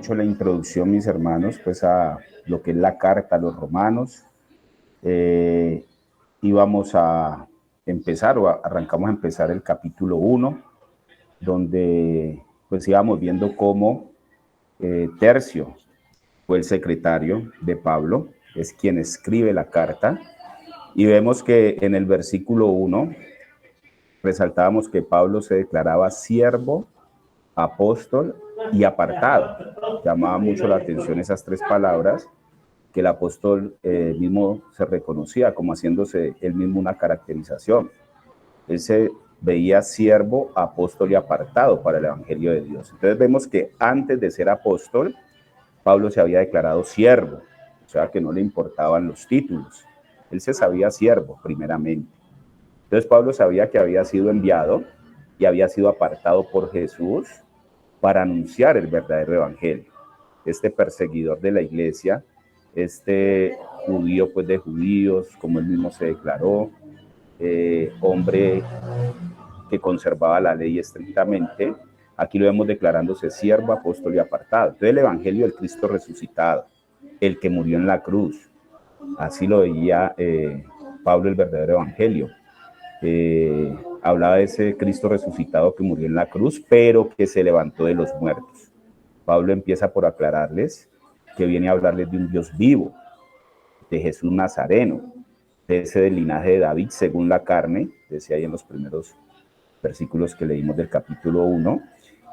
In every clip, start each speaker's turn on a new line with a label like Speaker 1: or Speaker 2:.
Speaker 1: mucho la introducción, mis hermanos, pues a lo que es la carta a los romanos. Íbamos a empezar, arrancamos a empezar el capítulo 1, donde pues íbamos viendo cómo Tercio fue el secretario de Pablo, es quien escribe la carta, y vemos que en el versículo 1 resaltábamos que Pablo se declaraba siervo, apóstol y apartado. Llamaba mucho la atención esas tres palabras, que el apóstol mismo se reconocía como haciéndose él mismo una caracterización. Él se veía siervo, apóstol y apartado para el evangelio de Dios. Entonces vemos que antes de ser apóstol, Pablo se había declarado siervo, o sea que no le importaban los títulos. Él se sabía siervo primeramente. Entonces Pablo sabía que había sido enviado y había sido apartado por Jesús para anunciar el verdadero evangelio. Este perseguidor de la iglesia, este judío pues de judíos, como él mismo se declaró, hombre que conservaba la ley estrictamente, aquí lo vemos declarándose siervo, apóstol y apartado. Entonces el evangelio del Cristo resucitado, el que murió en la cruz, así lo veía Pablo, el verdadero evangelio. Hablaba de ese Cristo resucitado que murió en la cruz, pero que se levantó de los muertos. Pablo empieza por aclararles que viene a hablarles de un Dios vivo, de Jesús Nazareno, de ese del linaje de David según la carne, decía ahí en los primeros versículos que leímos del capítulo 1,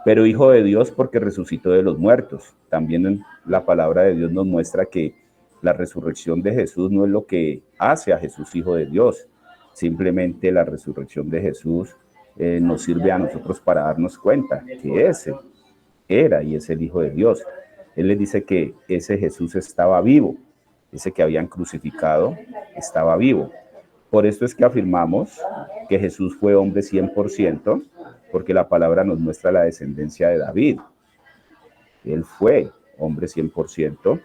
Speaker 1: pero hijo de Dios porque resucitó de los muertos. También en la palabra de Dios nos muestra que la resurrección de Jesús no es lo que hace a Jesús hijo de Dios, simplemente la resurrección de Jesús nos sirve a nosotros para darnos cuenta que ese era y es el Hijo de Dios. Él les dice que ese Jesús estaba vivo, ese que habían crucificado estaba vivo. Por esto es que afirmamos que Jesús fue hombre 100%, porque la palabra nos muestra la descendencia de David. Él fue hombre 100%,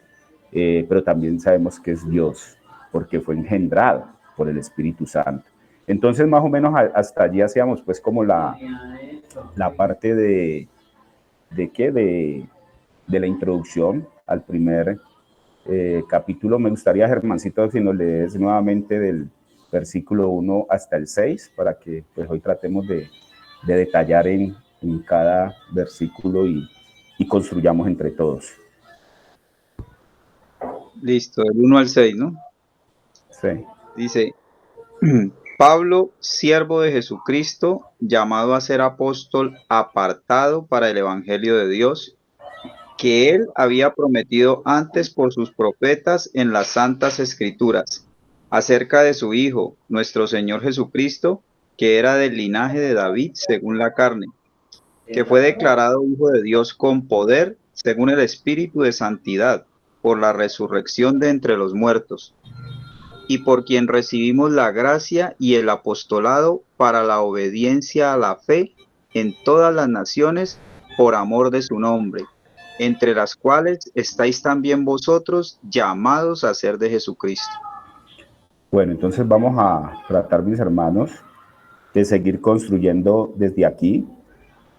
Speaker 1: pero también sabemos que es Dios, porque fue engendrado por el Espíritu Santo. Entonces, más o menos hasta allí hacíamos pues como la parte de la introducción al primer capítulo. Me gustaría, Germancito, si nos lees nuevamente del versículo 1 hasta el 6, para que pues hoy tratemos de detallar en cada versículo y construyamos entre todos.
Speaker 2: Listo, del 1 al 6, ¿no?
Speaker 1: Sí.
Speaker 2: Dice, Pablo, siervo de Jesucristo, llamado a ser apóstol, apartado para el evangelio de Dios, que él había prometido antes por sus profetas en las santas escrituras, acerca de su Hijo, nuestro Señor Jesucristo, que era del linaje de David según la carne, que fue declarado Hijo de Dios con poder, según el Espíritu de santidad, por la resurrección de entre los muertos, y por quien recibimos la gracia y el apostolado para la obediencia a la fe en todas las naciones, por amor de su nombre, entre las cuales estáis también vosotros, llamados a ser de Jesucristo.
Speaker 1: Bueno, entonces vamos a tratar, mis hermanos, de seguir construyendo desde aquí,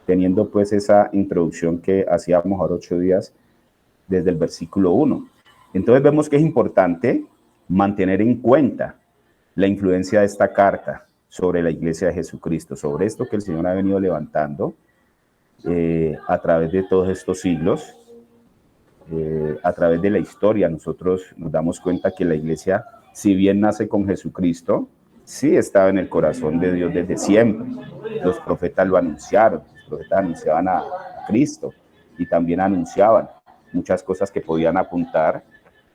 Speaker 1: teniendo pues esa introducción que hacíamos ahora 8 días desde el versículo 1. Entonces vemos que es importante mantener en cuenta la influencia de esta carta sobre la iglesia de Jesucristo, sobre esto que el Señor ha venido levantando a través de todos estos siglos, a través de la historia. Nosotros nos damos cuenta que la iglesia, si bien nace con Jesucristo, sí estaba en el corazón de Dios desde siempre. Los profetas lo anunciaron, los profetas anunciaban a Cristo y también anunciaban muchas cosas que podían apuntar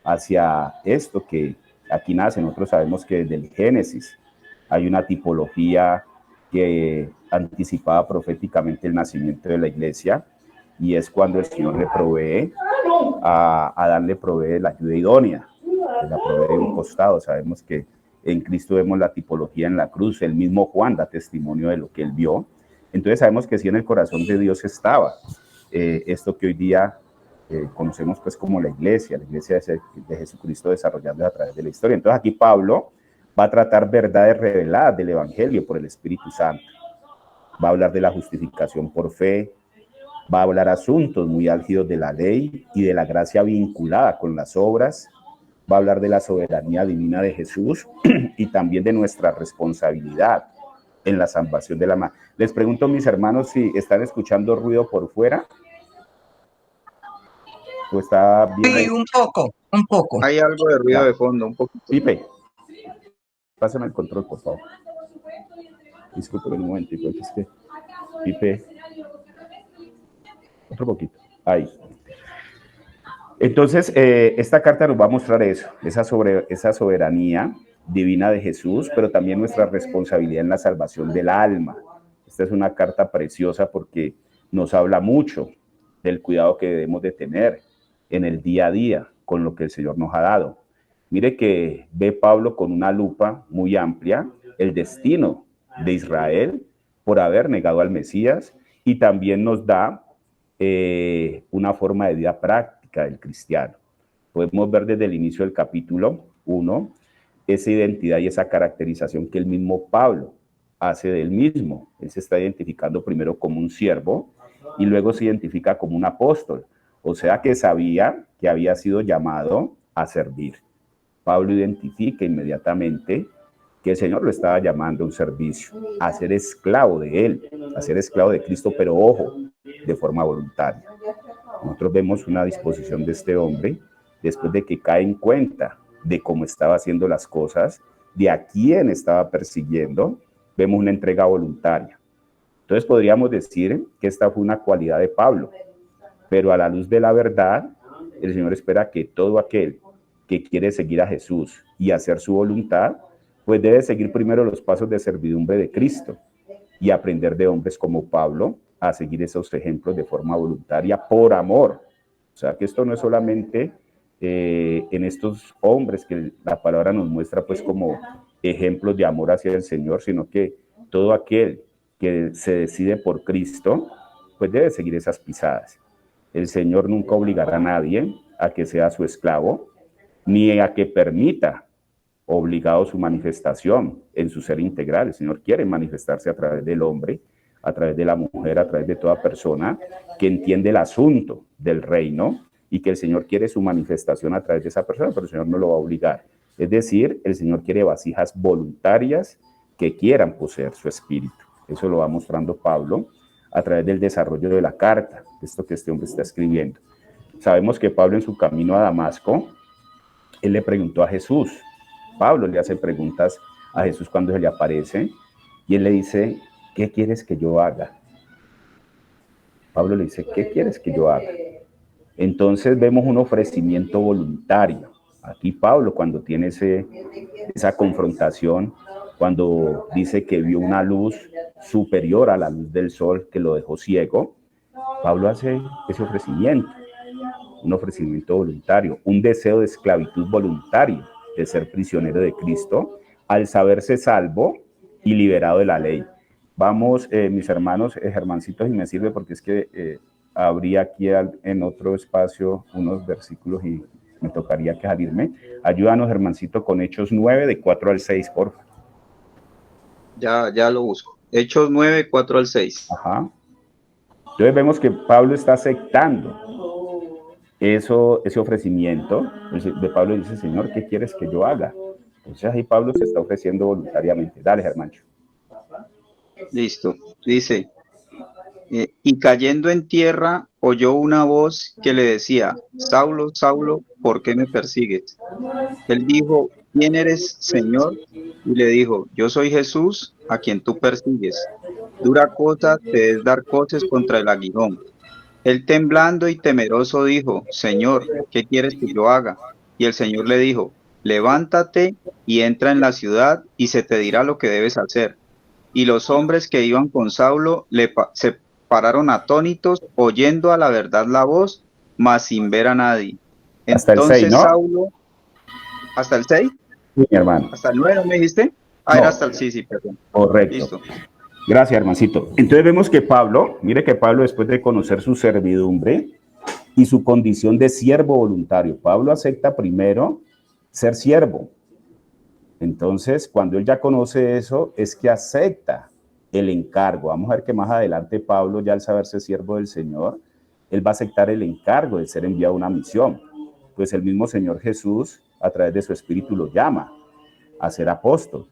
Speaker 1: hacia esto que aquí nace. Nosotros sabemos que desde el Génesis hay una tipología que anticipaba proféticamente el nacimiento de la iglesia, y es cuando el Señor le provee a Adán, le provee la ayuda idónea, la provee de un costado. Sabemos que en Cristo vemos la tipología en la cruz, el mismo Juan da testimonio de lo que él vio. Entonces sabemos que sí, en el corazón de Dios estaba esto que hoy día conocemos pues como la iglesia de Jesucristo desarrollando a través de la historia. Entonces aquí Pablo va a tratar verdades reveladas del evangelio por el Espíritu Santo. Va a hablar de la justificación por fe, Va a hablar asuntos muy álgidos de la ley y de la gracia vinculada con las obras. Va a hablar de la soberanía divina de Jesús y también de nuestra responsabilidad en la salvación de la alma. Les pregunto a mis hermanos si están escuchando ruido por fuera o está bien ahí.
Speaker 3: Sí, un poco, un poco.
Speaker 2: Hay algo de ruido de fondo, un poquito.
Speaker 1: Pipe, pásame el control, por favor. Disculpe un momentito, es que Pipe, otro poquito, ahí. Entonces, esta carta nos va a mostrar eso, esa soberanía divina de Jesús, pero también nuestra responsabilidad en la salvación del alma. Esta es una carta preciosa porque nos habla mucho del cuidado que debemos de tener en el día a día con lo que el Señor nos ha dado. Mire que ve Pablo con una lupa muy amplia el destino de Israel por haber negado al Mesías y también nos da una forma de vida práctica del cristiano. Podemos ver desde el inicio del capítulo 1 esa identidad y esa caracterización que el mismo Pablo hace del mismo. Él se está identificando primero como un siervo y luego se identifica como un apóstol, o sea que sabía que había sido llamado a servir. Pablo identifica inmediatamente que el Señor lo estaba llamando a un servicio, a ser esclavo de Él, a ser esclavo de Cristo, pero ojo, de forma voluntaria. Nosotros vemos una disposición de este hombre después de que cae en cuenta de cómo estaba haciendo las cosas, de a quién estaba persiguiendo, vemos una entrega voluntaria. Entonces podríamos decir que esta fue una cualidad de Pablo, pero a la luz de la verdad, el Señor espera que todo aquel que quiere seguir a Jesús y hacer su voluntad, pues debe seguir primero los pasos de servidumbre de Cristo y aprender de hombres como Pablo a seguir esos ejemplos de forma voluntaria por amor. O sea que esto no es solamente en estos hombres que la palabra nos muestra pues como ejemplos de amor hacia el Señor, sino que todo aquel que se decide por Cristo, pues debe seguir esas pisadas. El Señor nunca obligará a nadie a que sea su esclavo, ni a que permita obligado su manifestación en su ser integral. El Señor quiere manifestarse a través del hombre, a través de la mujer, a través de toda persona que entiende el asunto del reino y que el Señor quiere su manifestación a través de esa persona, pero el Señor no lo va a obligar. Es decir, el Señor quiere vasijas voluntarias que quieran poseer su espíritu. Eso lo va mostrando Pablo a través del desarrollo de la carta, esto que este hombre está escribiendo. Sabemos que Pablo en su camino a Damasco, él le preguntó a Jesús. Pablo le hace preguntas a Jesús cuando se le aparece y él le dice, ¿qué quieres que yo haga? Pablo le dice, ¿qué quieres que yo haga? Entonces vemos un ofrecimiento voluntario. Aquí Pablo, cuando tiene esa confrontación, cuando dice que vio una luz superior a la luz del sol que lo dejó ciego, Pablo hace ese ofrecimiento, un ofrecimiento voluntario, un deseo de esclavitud voluntario, de ser prisionero de Cristo, al saberse salvo y liberado de la ley. Vamos, mis hermanos, Germancito, si me sirve, porque es que habría aquí en otro espacio unos versículos y me tocaría que salirme. Ayúdanos, Germancito, con Hechos 9, de 4 al 6, por favor.
Speaker 2: Ya lo busco. Hechos 9, 4 al 6.
Speaker 1: Ajá. Entonces vemos que Pablo está aceptando ese ofrecimiento. De Pablo dice, Señor, ¿qué quieres que yo haga? Entonces ahí Pablo se está ofreciendo voluntariamente. Dale, Germancho.
Speaker 2: Listo. Dice, y cayendo en tierra, oyó una voz que le decía, Saulo, Saulo, ¿por qué me persigues? Él dijo, ¿quién eres, Señor? Y le dijo, yo soy Jesús, a quien tú persigues. Dura cosa te es dar coces contra el aguijón. Él temblando y temeroso dijo, Señor, ¿qué quieres que yo haga? Y el Señor le dijo, levántate y entra en la ciudad y se te dirá lo que debes hacer. Y los hombres que iban con Saulo se pararon atónitos, oyendo a la verdad la voz, mas sin ver a nadie.
Speaker 1: Hasta
Speaker 2: Entonces
Speaker 1: el 6, ¿no?
Speaker 2: Saulo, ¿hasta el 6?
Speaker 1: Sí, mi hermano.
Speaker 2: ¿Hasta el 9 no me dijiste? Ah,
Speaker 1: No.
Speaker 2: Era hasta el sí, perdón.
Speaker 1: Correcto.
Speaker 2: Listo.
Speaker 1: Gracias, hermancito. Entonces vemos que Pablo, mire que Pablo, después de conocer su servidumbre y su condición de siervo voluntario, Pablo acepta primero ser siervo. Entonces, cuando él ya conoce eso, es que acepta el encargo. Vamos a ver que más adelante Pablo, ya al saberse siervo del Señor, él va a aceptar el encargo de ser enviado a una misión. Pues el mismo Señor Jesús, a través de su Espíritu, lo llama a ser apóstol.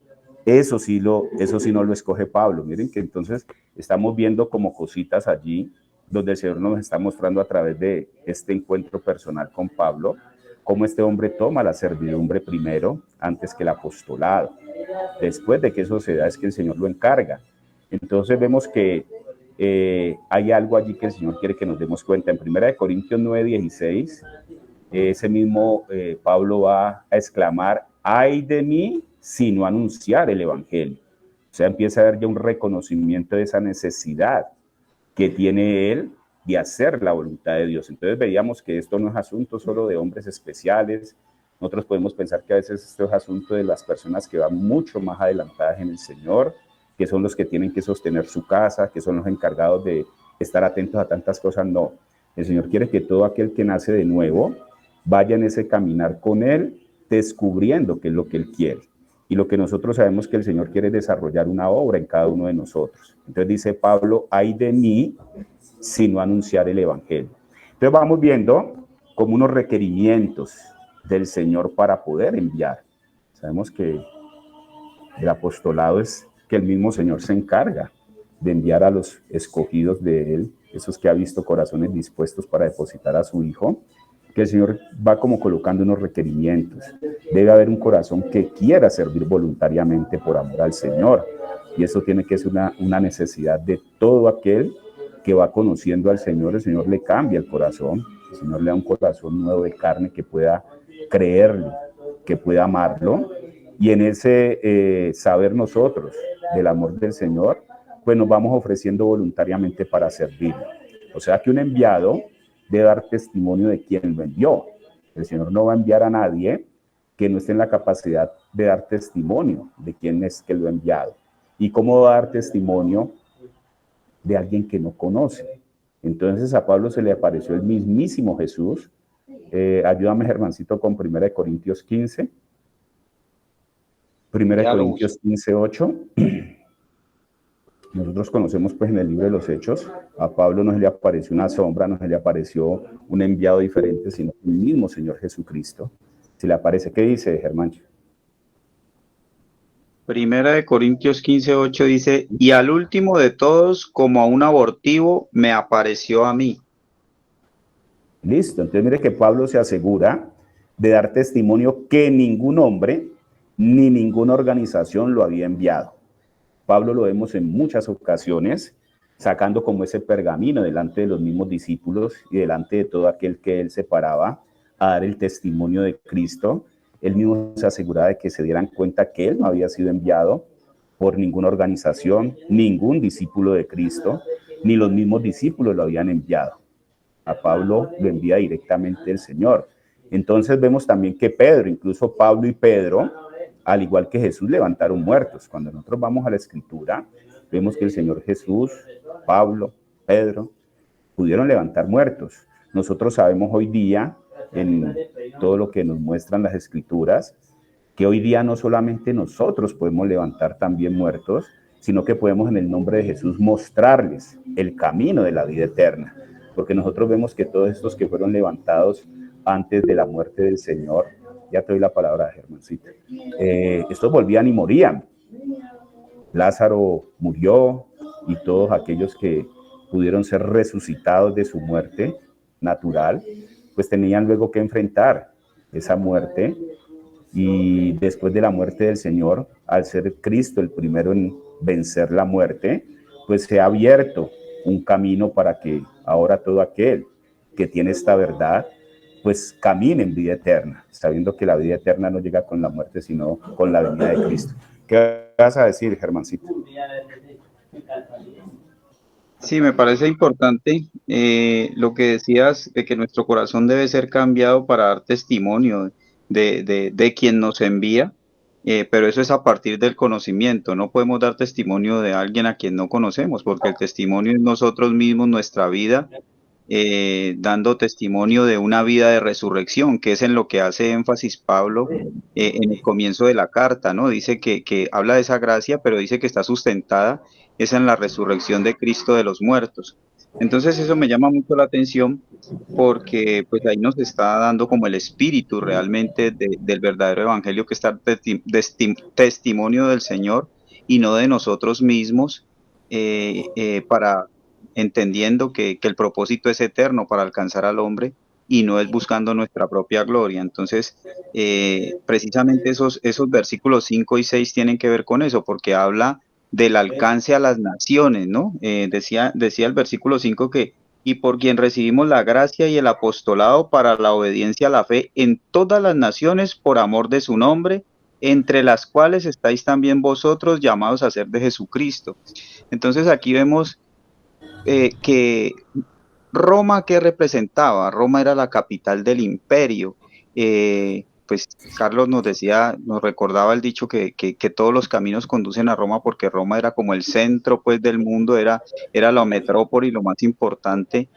Speaker 1: Eso sí no lo escoge Pablo. Miren que entonces estamos viendo como cositas allí donde el Señor nos está mostrando a través de este encuentro personal con Pablo, cómo este hombre toma la servidumbre primero antes que el apostolado. Después de que eso se da es que el Señor lo encarga. Entonces vemos que hay algo allí que el Señor quiere que nos demos cuenta. En 1 Corintios 9:16, ese mismo Pablo va a exclamar: ay de mí si no anunciar el evangelio. O sea, empieza a haber ya un reconocimiento de esa necesidad que tiene él de hacer la voluntad de Dios. Entonces veíamos que esto no es asunto solo de hombres especiales. Nosotros podemos pensar que a veces esto es asunto de las personas que van mucho más adelantadas en el Señor, que son los que tienen que sostener su casa, que son los encargados de estar atentos a tantas cosas. No, el Señor quiere que todo aquel que nace de nuevo vaya en ese caminar con Él, descubriendo qué es lo que Él quiere. Y lo que nosotros sabemos que el Señor quiere es desarrollar una obra en cada uno de nosotros. Entonces dice Pablo: ay de mí si no anunciar el evangelio. Entonces vamos viendo como unos requerimientos del Señor para poder enviar. Sabemos que el apostolado es que el mismo Señor se encarga de enviar a los escogidos de Él, esos que ha visto corazones dispuestos para depositar a su Hijo, que el Señor va como colocando unos requerimientos. Debe haber un corazón que quiera servir voluntariamente por amor al Señor, y eso tiene que ser una necesidad de todo aquel que va conociendo al Señor. El Señor le cambia el corazón, el Señor le da un corazón nuevo de carne que pueda creerle, que pueda amarlo, y en ese saber nosotros del amor del Señor, pues nos vamos ofreciendo voluntariamente para servirlo. O sea que un enviado debe dar testimonio de quién lo envió. El Señor no va a enviar a nadie que no esté en la capacidad de dar testimonio de quién es que lo ha enviado. ¿Y cómo va a dar testimonio de alguien que no conoce? Entonces a Pablo se le apareció el mismísimo Jesús. Ayúdame, Germancito, con 1 Corintios 15. 1 Corintios 15:8. Nosotros conocemos pues en el libro de los Hechos, a Pablo no se le apareció una sombra, no se le apareció un enviado diferente, sino el mismo Señor Jesucristo. Si le aparece, ¿qué dice, Germán?
Speaker 2: 1 Corintios 15:8 dice: y al último de todos, como a un abortivo, me apareció a mí.
Speaker 1: Listo, entonces mire que Pablo se asegura de dar testimonio que ningún hombre ni ninguna organización lo había enviado. Pablo lo vemos en muchas ocasiones sacando como ese pergamino delante de los mismos discípulos y delante de todo aquel que él separaba a dar el testimonio de Cristo. Él mismo se aseguraba de que se dieran cuenta que él no había sido enviado por ninguna organización, ningún discípulo de Cristo, ni los mismos discípulos lo habían enviado. A Pablo lo envía directamente el Señor. Entonces vemos también que Pedro, incluso Pablo y Pedro, al igual que Jesús, levantaron muertos. Cuando nosotros vamos a la Escritura, vemos que el Señor Jesús, Pablo, Pedro, pudieron levantar muertos. Nosotros sabemos hoy día, en todo lo que nos muestran las Escrituras, que hoy día no solamente nosotros podemos levantar también muertos, sino que podemos en el nombre de Jesús mostrarles el camino de la vida eterna. Porque nosotros vemos que todos estos que fueron levantados antes de la muerte del Señor, ya te doy la palabra, Germancito, estos volvían y morían. Lázaro murió y todos aquellos que pudieron ser resucitados de su muerte natural, pues tenían luego que enfrentar esa muerte. Y después de la muerte del Señor, al ser Cristo el primero en vencer la muerte, pues se ha abierto un camino para que ahora todo aquel que tiene esta verdad, pues camine en vida eterna, sabiendo que la vida eterna no llega con la muerte, sino con la venida de Cristo. ¿Qué vas a decir, Germancito?
Speaker 2: Sí, me parece importante lo que decías de que nuestro corazón debe ser cambiado para dar testimonio de quien nos envía, pero eso es a partir del conocimiento. No podemos dar testimonio de alguien a quien no conocemos, porque el testimonio es nosotros mismos, nuestra vida, dando testimonio de una vida de resurrección, que es en lo que hace énfasis Pablo en el comienzo de la carta, ¿no? Dice que habla de esa gracia, pero dice que está sustentada es en la resurrección de Cristo de los muertos. Entonces eso me llama mucho la atención porque pues ahí nos está dando como el espíritu realmente del verdadero evangelio, que está testimonio del Señor y no de nosotros mismos, para entendiendo que el propósito es eterno para alcanzar al hombre y no es buscando nuestra propia gloria. Entonces, precisamente esos versículos 5 y 6 tienen que ver con eso, porque habla del alcance a las naciones, ¿no? Decía el versículo 5 que, y por quien recibimos la gracia y el apostolado para la obediencia a la fe en todas las naciones por amor de su nombre, entre las cuales estáis también vosotros llamados a ser de Jesucristo. Entonces aquí vemos que Roma, ¿qué representaba? Roma era la capital del imperio. Pues Carlos nos decía, nos recordaba el dicho que todos los caminos conducen a Roma, porque Roma era como el centro pues del mundo, era la metrópoli, lo más importante.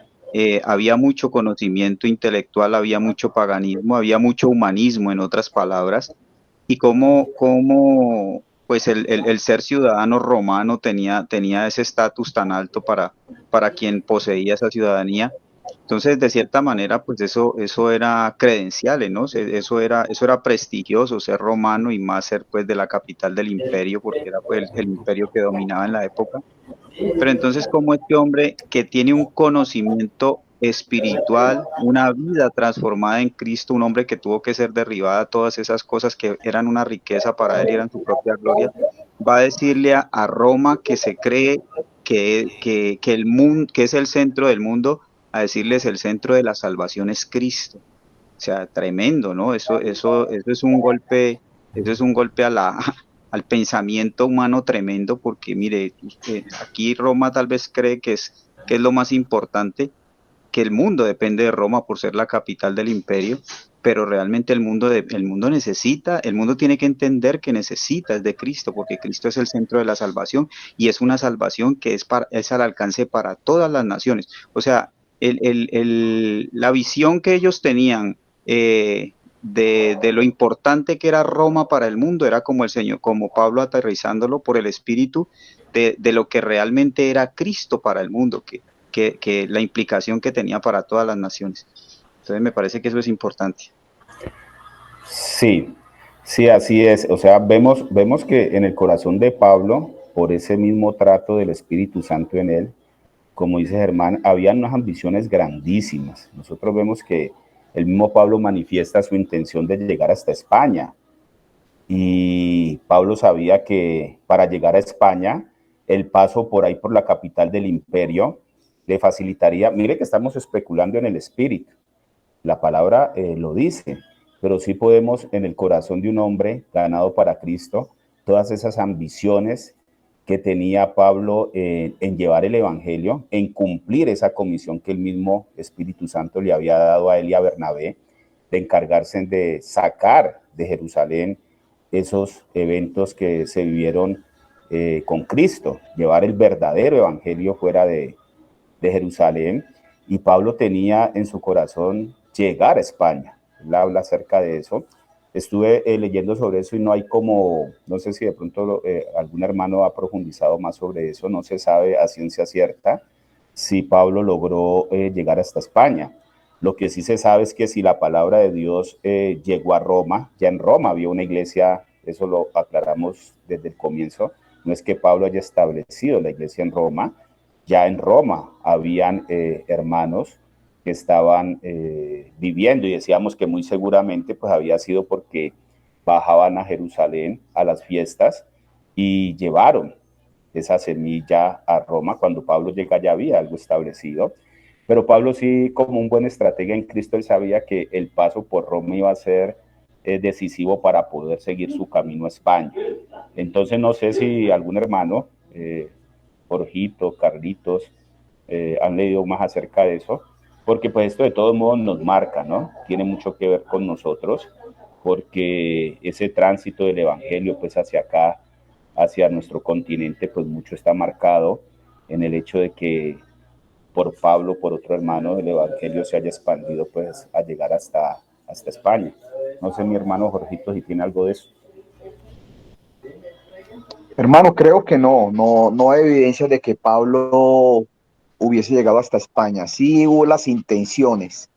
Speaker 2: Había mucho conocimiento intelectual, había mucho paganismo, había mucho humanismo, en otras palabras, y cómo pues el ser ciudadano romano tenía ese estatus tan alto para quien poseía esa ciudadanía. Entonces, de cierta manera, pues eso era credenciales, ¿no? Eso era prestigioso, ser romano y más ser pues de la capital del imperio, porque era pues el imperio que dominaba en la época. Pero entonces, como este hombre que tiene un conocimiento espiritual, una vida transformada en Cristo, un hombre que tuvo que ser derribada todas esas cosas que eran una riqueza para él y eran su propia gloria, va a decirle a Roma que se cree que el mundo, que es el centro del mundo, a decirles el centro de la salvación es Cristo. O sea, tremendo, ¿no? Eso eso es un golpe a al pensamiento humano tremendo, porque mire, aquí Roma tal vez cree que es lo más importante, que el mundo depende de Roma por ser la capital del imperio, pero realmente el mundo necesita, el mundo tiene que entender que necesita es de Cristo, porque Cristo es el centro de la salvación y es una salvación que es al alcance para todas las naciones. O sea, la visión que ellos tenían de lo importante que era Roma para el mundo era como el Señor, como Pablo aterrizándolo por el Espíritu de lo que realmente era Cristo para el mundo, que la implicación que tenía para todas las naciones. Entonces me parece que eso es importante.
Speaker 1: Sí, sí, así es. O sea, vemos que en el corazón de Pablo, por ese mismo trato del Espíritu Santo en él, como dice Germán, habían unas ambiciones grandísimas. Nosotros vemos que el mismo Pablo manifiesta su intención de llegar hasta España. Y Pablo sabía que para llegar a España, el paso por ahí por la capital del imperio le facilitaría. Mire que estamos especulando en el espíritu. La palabra lo dice, pero sí podemos en el corazón de un hombre ganado para Cristo, todas esas ambiciones que tenía Pablo en llevar el Evangelio, en cumplir esa comisión que el mismo Espíritu Santo le había dado a él y a Bernabé, de encargarse de sacar de Jerusalén esos eventos que se vivieron con Cristo, llevar el verdadero Evangelio fuera de Jerusalén. Y Pablo tenía en su corazón llegar a España. Él habla acerca de eso. Estuve leyendo sobre eso y no hay como, no sé si de pronto algún hermano ha profundizado más sobre eso, no se sabe a ciencia cierta si Pablo logró llegar hasta España. Lo que sí se sabe es que si la palabra de Dios llegó a Roma, ya en Roma había una iglesia, eso lo aclaramos desde el comienzo, no es que Pablo haya establecido la iglesia en Roma, ya en Roma habían hermanos que estaban viviendo y decíamos que muy seguramente pues había sido porque bajaban a Jerusalén a las fiestas y llevaron esa semilla a Roma. Cuando Pablo llega ya había algo establecido, pero Pablo sí, como un buen estratega en Cristo, él sabía que el paso por Roma iba a ser decisivo para poder seguir su camino a España. Entonces no sé si algún hermano, Jorgito, Carlitos, han leído más acerca de eso, porque pues esto de todos modos nos marca, ¿no? Tiene mucho que ver con nosotros, porque ese tránsito del Evangelio pues hacia acá, hacia nuestro continente, pues mucho está marcado en el hecho de que por Pablo, por otro hermano, el Evangelio se haya expandido pues a llegar hasta España. No sé mi hermano Jorgito si tiene algo de eso.
Speaker 3: Hermano, creo que no hay evidencia de que Pablo hubiese llegado hasta España. Sí hubo las intenciones,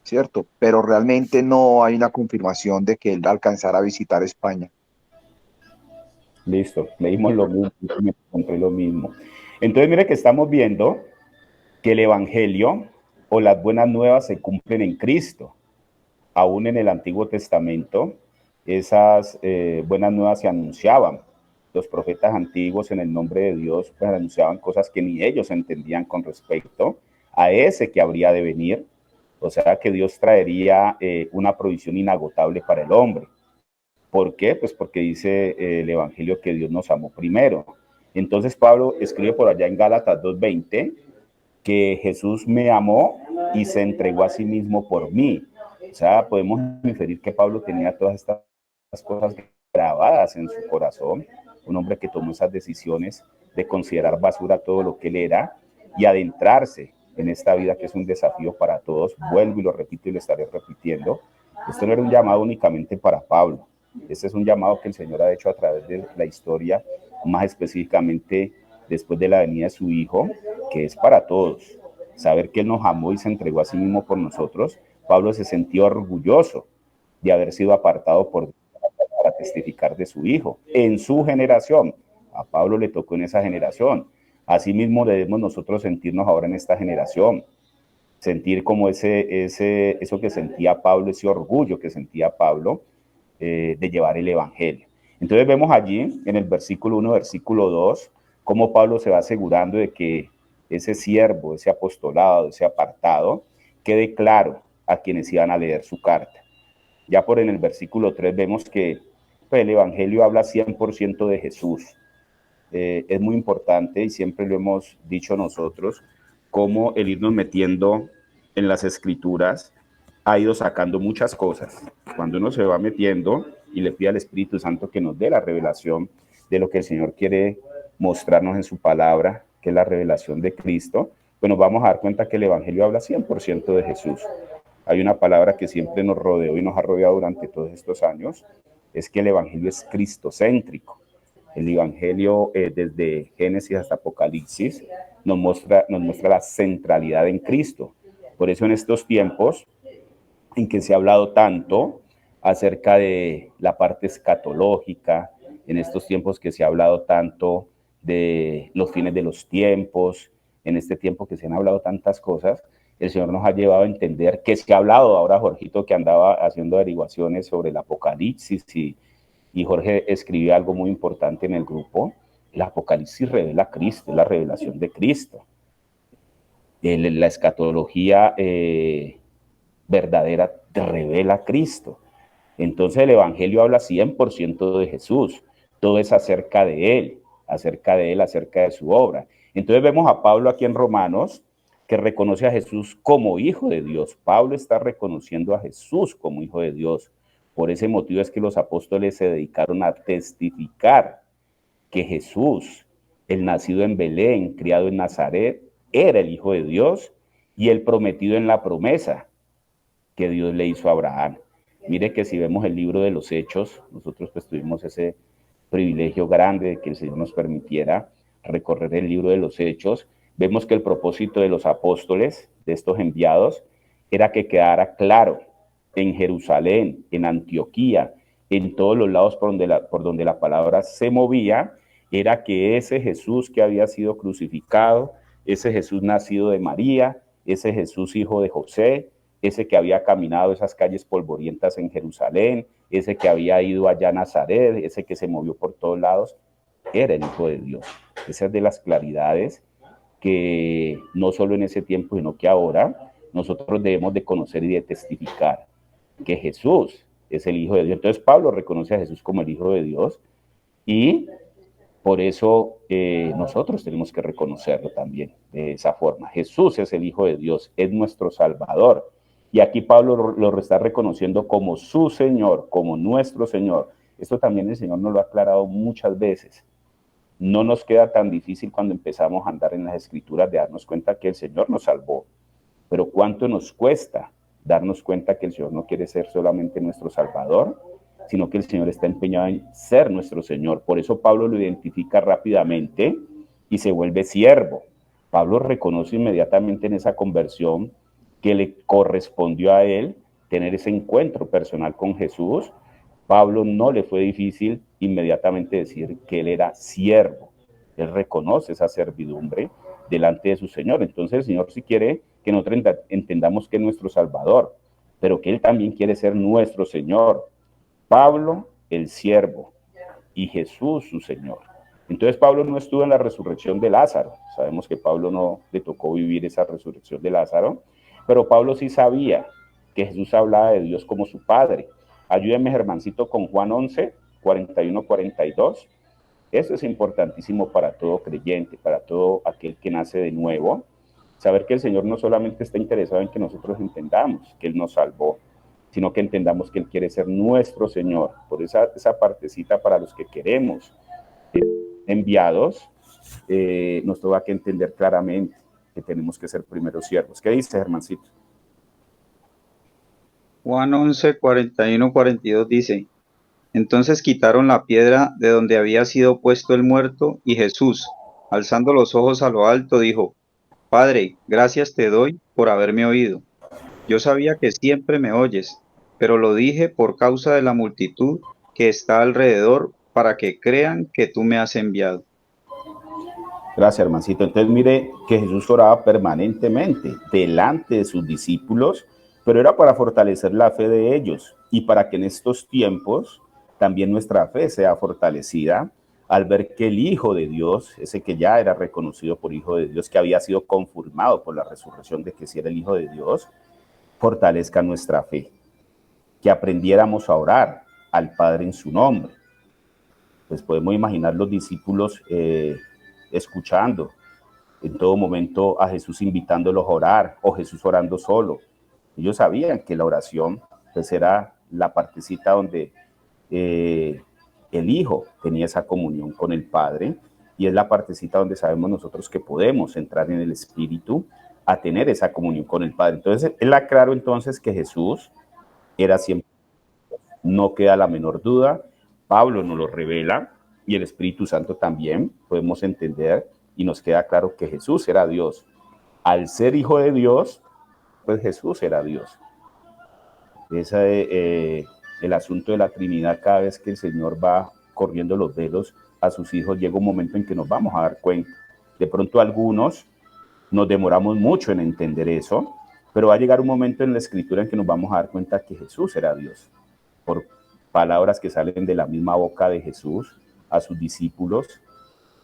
Speaker 3: ¿cierto? Pero realmente no hay una confirmación de que él alcanzara a visitar España.
Speaker 1: Listo, leímos lo mismo, me encontré lo mismo. Entonces, mire que estamos viendo que el Evangelio o las buenas nuevas se cumplen en Cristo. Aún en el Antiguo Testamento, esas buenas nuevas se anunciaban. Los profetas antiguos en el nombre de Dios pues, anunciaban cosas que ni ellos entendían con respecto a ese que habría de venir. O sea, que Dios traería una provisión inagotable para el hombre. ¿Por qué? Pues porque dice el Evangelio que Dios nos amó primero. Entonces Pablo escribe por allá en Gálatas 2:20 que Jesús me amó y se entregó a sí mismo por mí. O sea, podemos inferir que Pablo tenía todas estas cosas grabadas en su corazón, un hombre que tomó esas decisiones de considerar basura todo lo que él era y adentrarse en esta vida que es un desafío para todos. Vuelvo y lo repito y lo estaré repitiendo. Esto no era un llamado únicamente para Pablo. Este es un llamado que el Señor ha hecho a través de la historia, más específicamente después de la venida de su Hijo, que es para todos. Saber que Él nos amó y se entregó a sí mismo por nosotros. Pablo se sintió orgulloso de haber sido apartado por para testificar de su Hijo en su generación. A Pablo le tocó en esa generación. Asimismo debemos nosotros sentirnos ahora en esta generación. Sentir como eso que sentía Pablo, ese orgullo que sentía Pablo de llevar el Evangelio. Entonces vemos allí en el versículo 1, versículo 2, cómo Pablo se va asegurando de que ese siervo, ese apostolado, ese apartado, quede claro a quienes iban a leer su carta. Ya por en el versículo 3 vemos que pues, el Evangelio habla 100% de Jesús. Es muy importante y siempre lo hemos dicho nosotros, cómo el irnos metiendo en las escrituras ha ido sacando muchas cosas. Cuando uno se va metiendo y le pide al Espíritu Santo que nos dé la revelación de lo que el Señor quiere mostrarnos en su palabra, que es la revelación de Cristo, pues nos vamos a dar cuenta que el Evangelio habla 100% de Jesús. Hay una palabra que siempre nos rodeó y nos ha rodeado durante todos estos años, es que el Evangelio es cristocéntrico. El Evangelio, desde Génesis hasta Apocalipsis, nos muestra la centralidad en Cristo. Por eso en estos tiempos en que se ha hablado tanto acerca de la parte escatológica, en estos tiempos que se ha hablado tanto de los fines de los tiempos, en este tiempo que se han hablado tantas cosas, el Señor nos ha llevado a entender que se ha hablado ahora, Jorgito, que andaba haciendo averiguaciones sobre el Apocalipsis y Jorge escribió algo muy importante en el grupo. El Apocalipsis revela a Cristo, la revelación de Cristo. La escatología verdadera te revela a Cristo. Entonces el Evangelio habla 100% de Jesús. Todo es acerca de Él, acerca de Él, acerca de su obra. Entonces vemos a Pablo aquí en Romanos, que reconoce a Jesús como Hijo de Dios. Pablo está reconociendo a Jesús como Hijo de Dios. Por ese motivo es que los apóstoles se dedicaron a testificar que Jesús, el nacido en Belén, criado en Nazaret, era el Hijo de Dios y el prometido en la promesa que Dios le hizo a Abraham. Mire que si vemos el libro de los Hechos, nosotros pues tuvimos ese privilegio grande de que el Señor nos permitiera recorrer el libro de los Hechos. Vemos que el propósito de los apóstoles, de estos enviados, era que quedara claro en Jerusalén, en Antioquía, en todos los lados por donde la palabra se movía, era que ese Jesús que había sido crucificado, ese Jesús nacido de María, ese Jesús hijo de José, ese que había caminado esas calles polvorientas en Jerusalén, ese que había ido allá a Nazaret, ese que se movió por todos lados, era el Hijo de Dios. Esa es de las claridades que no solo en ese tiempo, sino que ahora nosotros debemos de conocer y de testificar que Jesús es el Hijo de Dios. Entonces Pablo reconoce a Jesús como el Hijo de Dios y por eso nosotros tenemos que reconocerlo también de esa forma. Jesús es el Hijo de Dios, es nuestro Salvador. Y aquí Pablo lo está reconociendo como su Señor, como nuestro Señor. Esto también el Señor nos lo ha aclarado muchas veces. No nos queda tan difícil cuando empezamos a andar en las Escrituras de darnos cuenta que el Señor nos salvó. Pero ¿cuánto nos cuesta darnos cuenta que el Señor no quiere ser solamente nuestro Salvador, sino que el Señor está empeñado en ser nuestro Señor? Por eso Pablo lo identifica rápidamente y se vuelve siervo. Pablo reconoce inmediatamente en esa conversión que le correspondió a él tener ese encuentro personal con Jesús. Pablo no le fue difícil inmediatamente decir que él era siervo. Él reconoce esa servidumbre delante de su Señor. Entonces el Señor sí quiere que nosotros entendamos que es nuestro Salvador, pero que Él también quiere ser nuestro Señor. Pablo, el siervo, y Jesús, su Señor. Entonces Pablo no estuvo en la resurrección de Lázaro. Sabemos que Pablo no le tocó vivir esa resurrección de Lázaro, pero Pablo sí sabía que Jesús hablaba de Dios como su Padre. Ayúdenme, Germancito, con Juan 11, 41, 42. Eso es importantísimo para todo creyente, para todo aquel que nace de nuevo. Saber que el Señor no solamente está interesado en que nosotros entendamos que Él nos salvó, sino que entendamos que Él quiere ser nuestro Señor. Por esa partecita para los que queremos enviados, nos toca que entender claramente que tenemos que ser primeros siervos. ¿Qué dice, Germancito?
Speaker 2: Juan 11, 41, 42 dice: Entonces quitaron la piedra de donde había sido puesto el muerto, y Jesús, alzando los ojos a lo alto, dijo: Padre, gracias te doy por haberme oído. Yo sabía que siempre me oyes, pero lo dije por causa de la multitud que está alrededor, para que crean que tú me has enviado.
Speaker 1: Gracias, hermancito. Entonces mire que Jesús oraba permanentemente delante de sus discípulos, pero era para fortalecer la fe de ellos y para que en estos tiempos también nuestra fe sea fortalecida al ver que el Hijo de Dios, ese que ya era reconocido por Hijo de Dios, que había sido confirmado por la resurrección de que sí era el Hijo de Dios, fortalezca nuestra fe, que aprendiéramos a orar al Padre en su nombre. Pues podemos imaginar los discípulos escuchando en todo momento a Jesús invitándolos a orar o Jesús orando solo. Ellos sabían que la oración pues era la partecita donde el Hijo tenía esa comunión con el Padre, y es la partecita donde sabemos nosotros que podemos entrar en el Espíritu a tener esa comunión con el Padre. Entonces, él aclaró entonces que Jesús era siempre, no queda la menor duda. Pablo nos lo revela y el Espíritu Santo también. Podemos entender y nos queda claro que Jesús era Dios. Al ser hijo de Dios, pues Jesús era Dios. El asunto de la Trinidad, cada vez que el Señor va corriendo los velos a sus hijos, llega un momento en que nos vamos a dar cuenta. De pronto algunos nos demoramos mucho en entender eso, pero va a llegar un momento en la Escritura en que nos vamos a dar cuenta que Jesús era Dios. Por palabras que salen de la misma boca de Jesús a sus discípulos,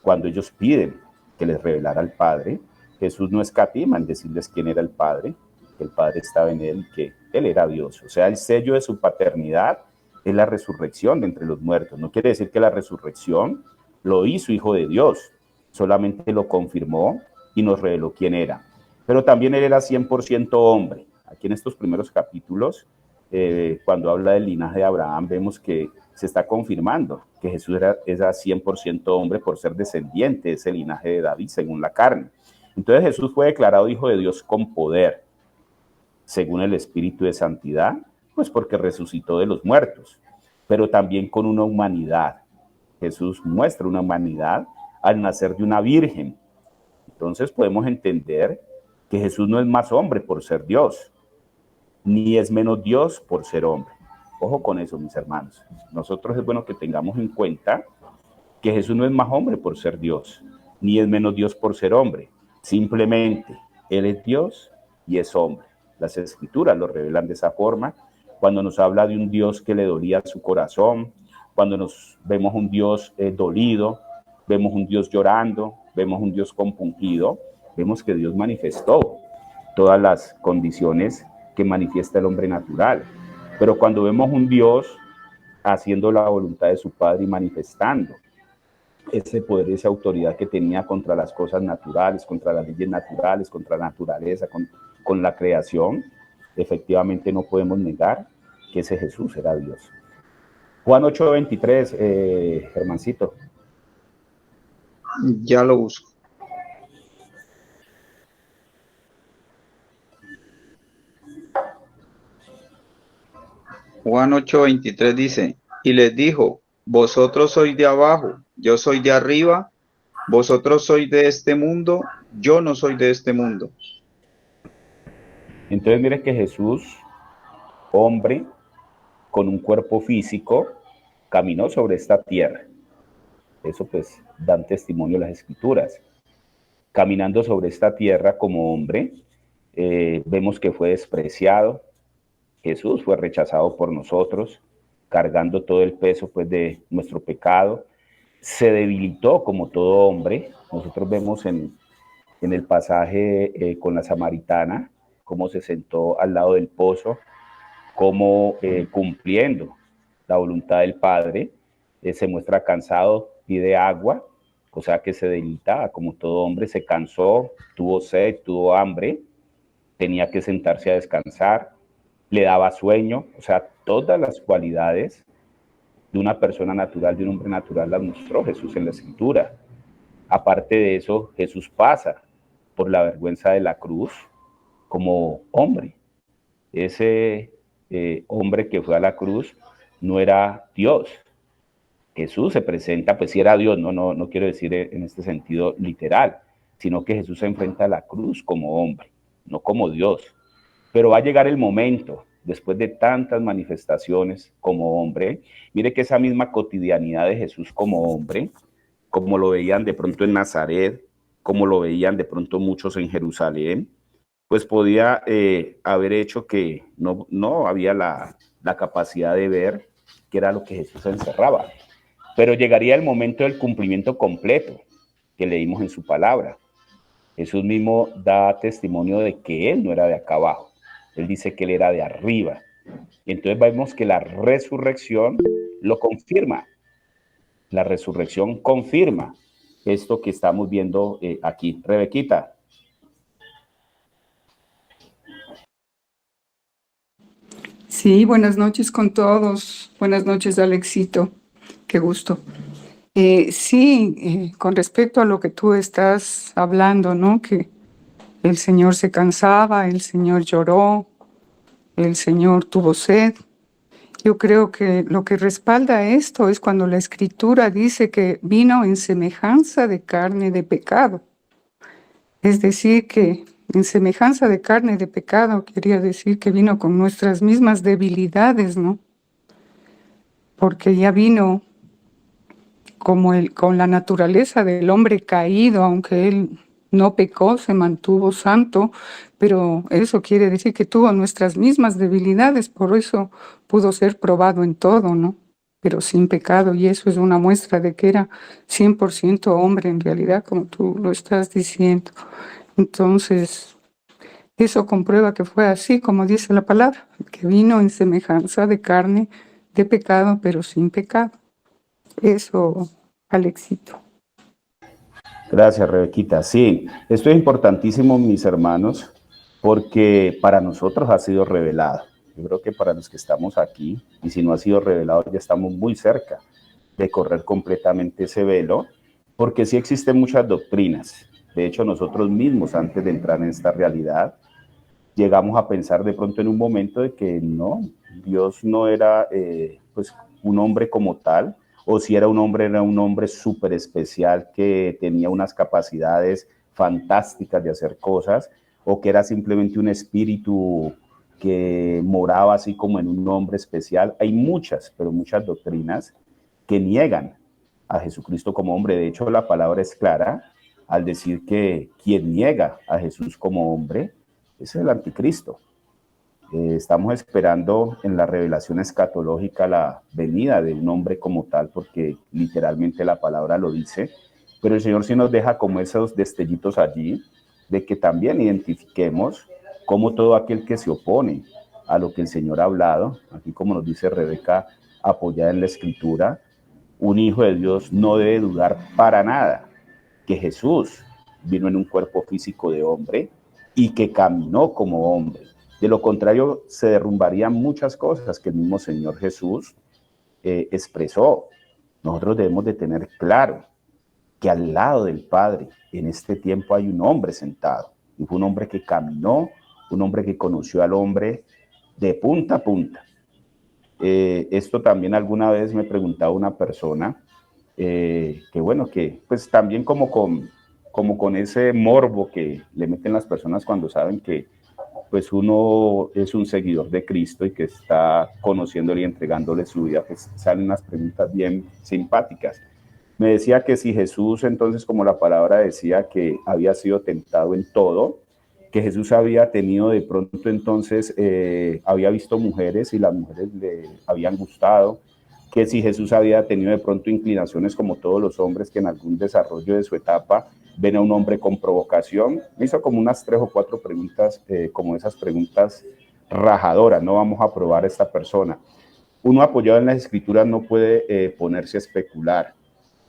Speaker 1: cuando ellos piden que les revelara al Padre, Jesús no escatima en decirles quién era el Padre, que el Padre estaba en él y que él era Dios. O sea, el sello de su paternidad es la resurrección de entre los muertos. No quiere decir que la resurrección lo hizo hijo de Dios, solamente lo confirmó y nos reveló quién era. Pero también él era 100% hombre. Aquí en estos primeros capítulos, cuando habla del linaje de Abraham, vemos que se está confirmando que Jesús era 100% hombre por ser descendiente de ese linaje de David según la carne. Entonces Jesús fue declarado hijo de Dios con poder, según el Espíritu de Santidad, pues porque resucitó de los muertos, pero también con una humanidad. Jesús muestra una humanidad al nacer de una virgen. Entonces podemos entender que Jesús no es más hombre por ser Dios, ni es menos Dios por ser hombre. Ojo con eso, mis hermanos. Nosotros es bueno que tengamos en cuenta que Jesús no es más hombre por ser Dios, ni es menos Dios por ser hombre. Simplemente, Él es Dios y es hombre. Las Escrituras lo revelan de esa forma. Cuando nos habla de un Dios que le dolía su corazón, cuando nos vemos un Dios dolido, vemos un Dios llorando, vemos un Dios compungido, vemos que Dios manifestó todas las condiciones que manifiesta el hombre natural. Pero cuando vemos un Dios haciendo la voluntad de su Padre y manifestando ese poder, esa autoridad que tenía contra las cosas naturales, contra las leyes naturales, contra la naturaleza, con la creación, efectivamente no podemos negar que ese Jesús era Dios. Juan 8:23, Germancito.
Speaker 2: Ya lo busco. Juan 8:23 dice: Y les dijo: Vosotros sois de abajo, yo soy de arriba, vosotros sois de este mundo, yo no soy de este mundo.
Speaker 1: Entonces mire que Jesús, hombre, con un cuerpo físico, caminó sobre esta tierra. Eso pues dan testimonio las escrituras. Caminando sobre esta tierra como hombre, vemos que fue despreciado. Jesús fue rechazado por nosotros, cargando todo el peso pues de nuestro pecado. Se debilitó como todo hombre. Nosotros vemos en el pasaje con la samaritana, cómo se sentó al lado del pozo, cómo cumpliendo la voluntad del Padre, se muestra cansado, pide agua, o sea que se debilitaba como todo hombre, se cansó, tuvo sed, tuvo hambre, tenía que sentarse a descansar, le daba sueño, o sea, todas las cualidades de una persona natural, de un hombre natural, las mostró Jesús en la Escritura. Aparte de eso, Jesús pasa por la vergüenza de la cruz como hombre. Ese hombre que fue a la cruz no era Dios. Jesús se presenta, pues sí era Dios, no quiero decir en este sentido literal, sino que Jesús se enfrenta a la cruz como hombre, no como Dios. Pero va a llegar el momento, después de tantas manifestaciones como hombre, mire que esa misma cotidianidad de Jesús como hombre, como lo veían de pronto en Nazaret, como lo veían de pronto muchos en Jerusalén, pues podía haber hecho que no había la capacidad de ver qué era lo que Jesús encerraba. Pero llegaría el momento del cumplimiento completo que leímos en su palabra. Jesús mismo da testimonio de que él no era de acá abajo. Él dice que él era de arriba. Y entonces vemos que la resurrección lo confirma. La resurrección confirma esto que estamos viendo aquí. Rebequita.
Speaker 4: Sí, buenas noches con todos. Buenas noches, Alexito. Qué gusto. Sí, con respecto a lo que tú estás hablando, ¿no? Que el Señor se cansaba, el Señor lloró, el Señor tuvo sed. Yo creo que lo que respalda esto es cuando la Escritura dice que vino en semejanza de carne de pecado. Es decir, que en semejanza de carne de pecado quería decir que vino con nuestras mismas debilidades, ¿no? Porque ya vino como con la naturaleza del hombre caído, aunque él no pecó, se mantuvo santo, pero eso quiere decir que tuvo nuestras mismas debilidades, por eso pudo ser probado en todo, ¿no? Pero sin pecado, y eso es una muestra de que era 100% hombre en realidad, como tú lo estás diciendo. Entonces, eso comprueba que fue así, como dice la palabra, que vino en semejanza de carne, de pecado, pero sin pecado. Eso, Alexito.
Speaker 1: Gracias, Rebequita. Sí, esto es importantísimo, mis hermanos, porque para nosotros ha sido revelado. Yo creo que para los que estamos aquí, y si no ha sido revelado, ya estamos muy cerca de correr completamente ese velo, porque sí existen muchas doctrinas. De hecho, nosotros mismos, antes de entrar en esta realidad, llegamos a pensar de pronto en un momento de que no, Dios no era pues un hombre como tal, o si era un hombre súper especial que tenía unas capacidades fantásticas de hacer cosas, o que era simplemente un espíritu que moraba así como en un hombre especial. Hay muchas, pero muchas doctrinas que niegan a Jesucristo como hombre. De hecho, la palabra es clara al decir que quien niega a Jesús como hombre es el anticristo. Estamos esperando en la revelación escatológica la venida de un hombre como tal, porque literalmente la palabra lo dice, pero el Señor sí nos deja como esos destellitos allí, de que también identifiquemos cómo todo aquel que se opone a lo que el Señor ha hablado, aquí como nos dice Rebeca, apoyada en la Escritura, un hijo de Dios no debe dudar para nada que Jesús vino en un cuerpo físico de hombre y que caminó como hombre. De lo contrario, se derrumbarían muchas cosas que el mismo Señor Jesús expresó. Nosotros debemos de tener claro que al lado del Padre en este tiempo hay un hombre sentado. Y fue un hombre que caminó, un hombre que conoció al hombre de punta a punta. Esto también alguna vez me preguntaba una persona, que bueno, que pues también como con como con ese morbo que le meten las personas cuando saben que pues uno es un seguidor de Cristo y que está conociéndole y entregándole su vida, pues salen unas preguntas bien simpáticas. Me decía que si Jesús, entonces, como la palabra decía, que había sido tentado en todo, que Jesús había tenido de pronto entonces, había visto mujeres y las mujeres le habían gustado, que si Jesús había tenido de pronto inclinaciones como todos los hombres que en algún desarrollo de su etapa ven a un hombre con provocación. Me hizo como unas 3 o 4 preguntas, como esas preguntas rajadoras, no vamos a probar a esta persona. Uno apoyado en las escrituras no puede ponerse a especular,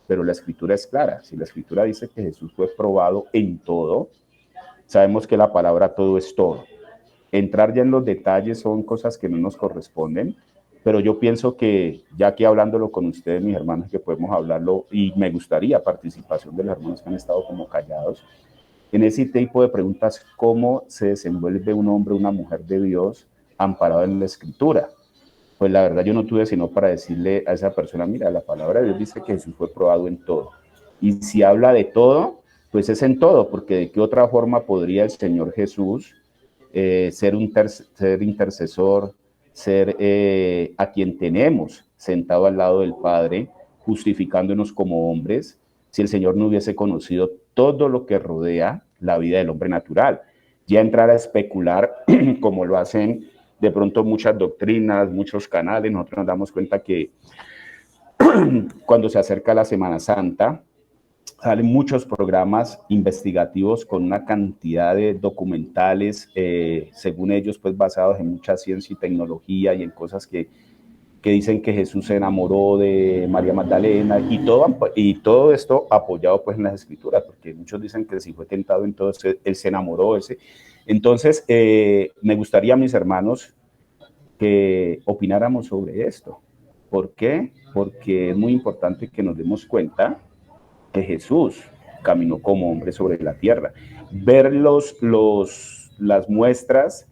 Speaker 1: pero la escritura es clara. Si la escritura dice que Jesús fue probado en todo, sabemos que la palabra todo es todo. Entrar ya en los detalles son cosas que no nos corresponden, pero yo pienso que ya aquí hablándolo con ustedes, mis hermanos, que podemos hablarlo, y me gustaría participación de los hermanos que han estado como callados, en ese tipo de preguntas, ¿cómo se desenvuelve un hombre o una mujer de Dios amparado en la escritura? Pues la verdad yo no tuve sino para decirle a esa persona, mira, la palabra de Dios dice que Jesús fue probado en todo. Y si habla de todo, pues es en todo, porque de qué otra forma podría el Señor Jesús ser intercesor, ser a quien tenemos sentado al lado del Padre, justificándonos como hombres, si el Señor no hubiese conocido todo lo que rodea la vida del hombre natural. Ya entrar a especular, como lo hacen de pronto muchas doctrinas, muchos canales, nosotros nos damos cuenta que cuando se acerca la Semana Santa, salen muchos programas investigativos con una cantidad de documentales, según ellos, pues basados en mucha ciencia y tecnología y en cosas que dicen que Jesús se enamoró de María Magdalena y todo esto apoyado pues en las escrituras, porque muchos dicen que si fue tentado en todo, él se enamoró. Entonces, me gustaría, mis hermanos, que opináramos sobre esto. ¿Por qué? Porque es muy importante que nos demos cuenta que Jesús caminó como hombre sobre la tierra. Ver las muestras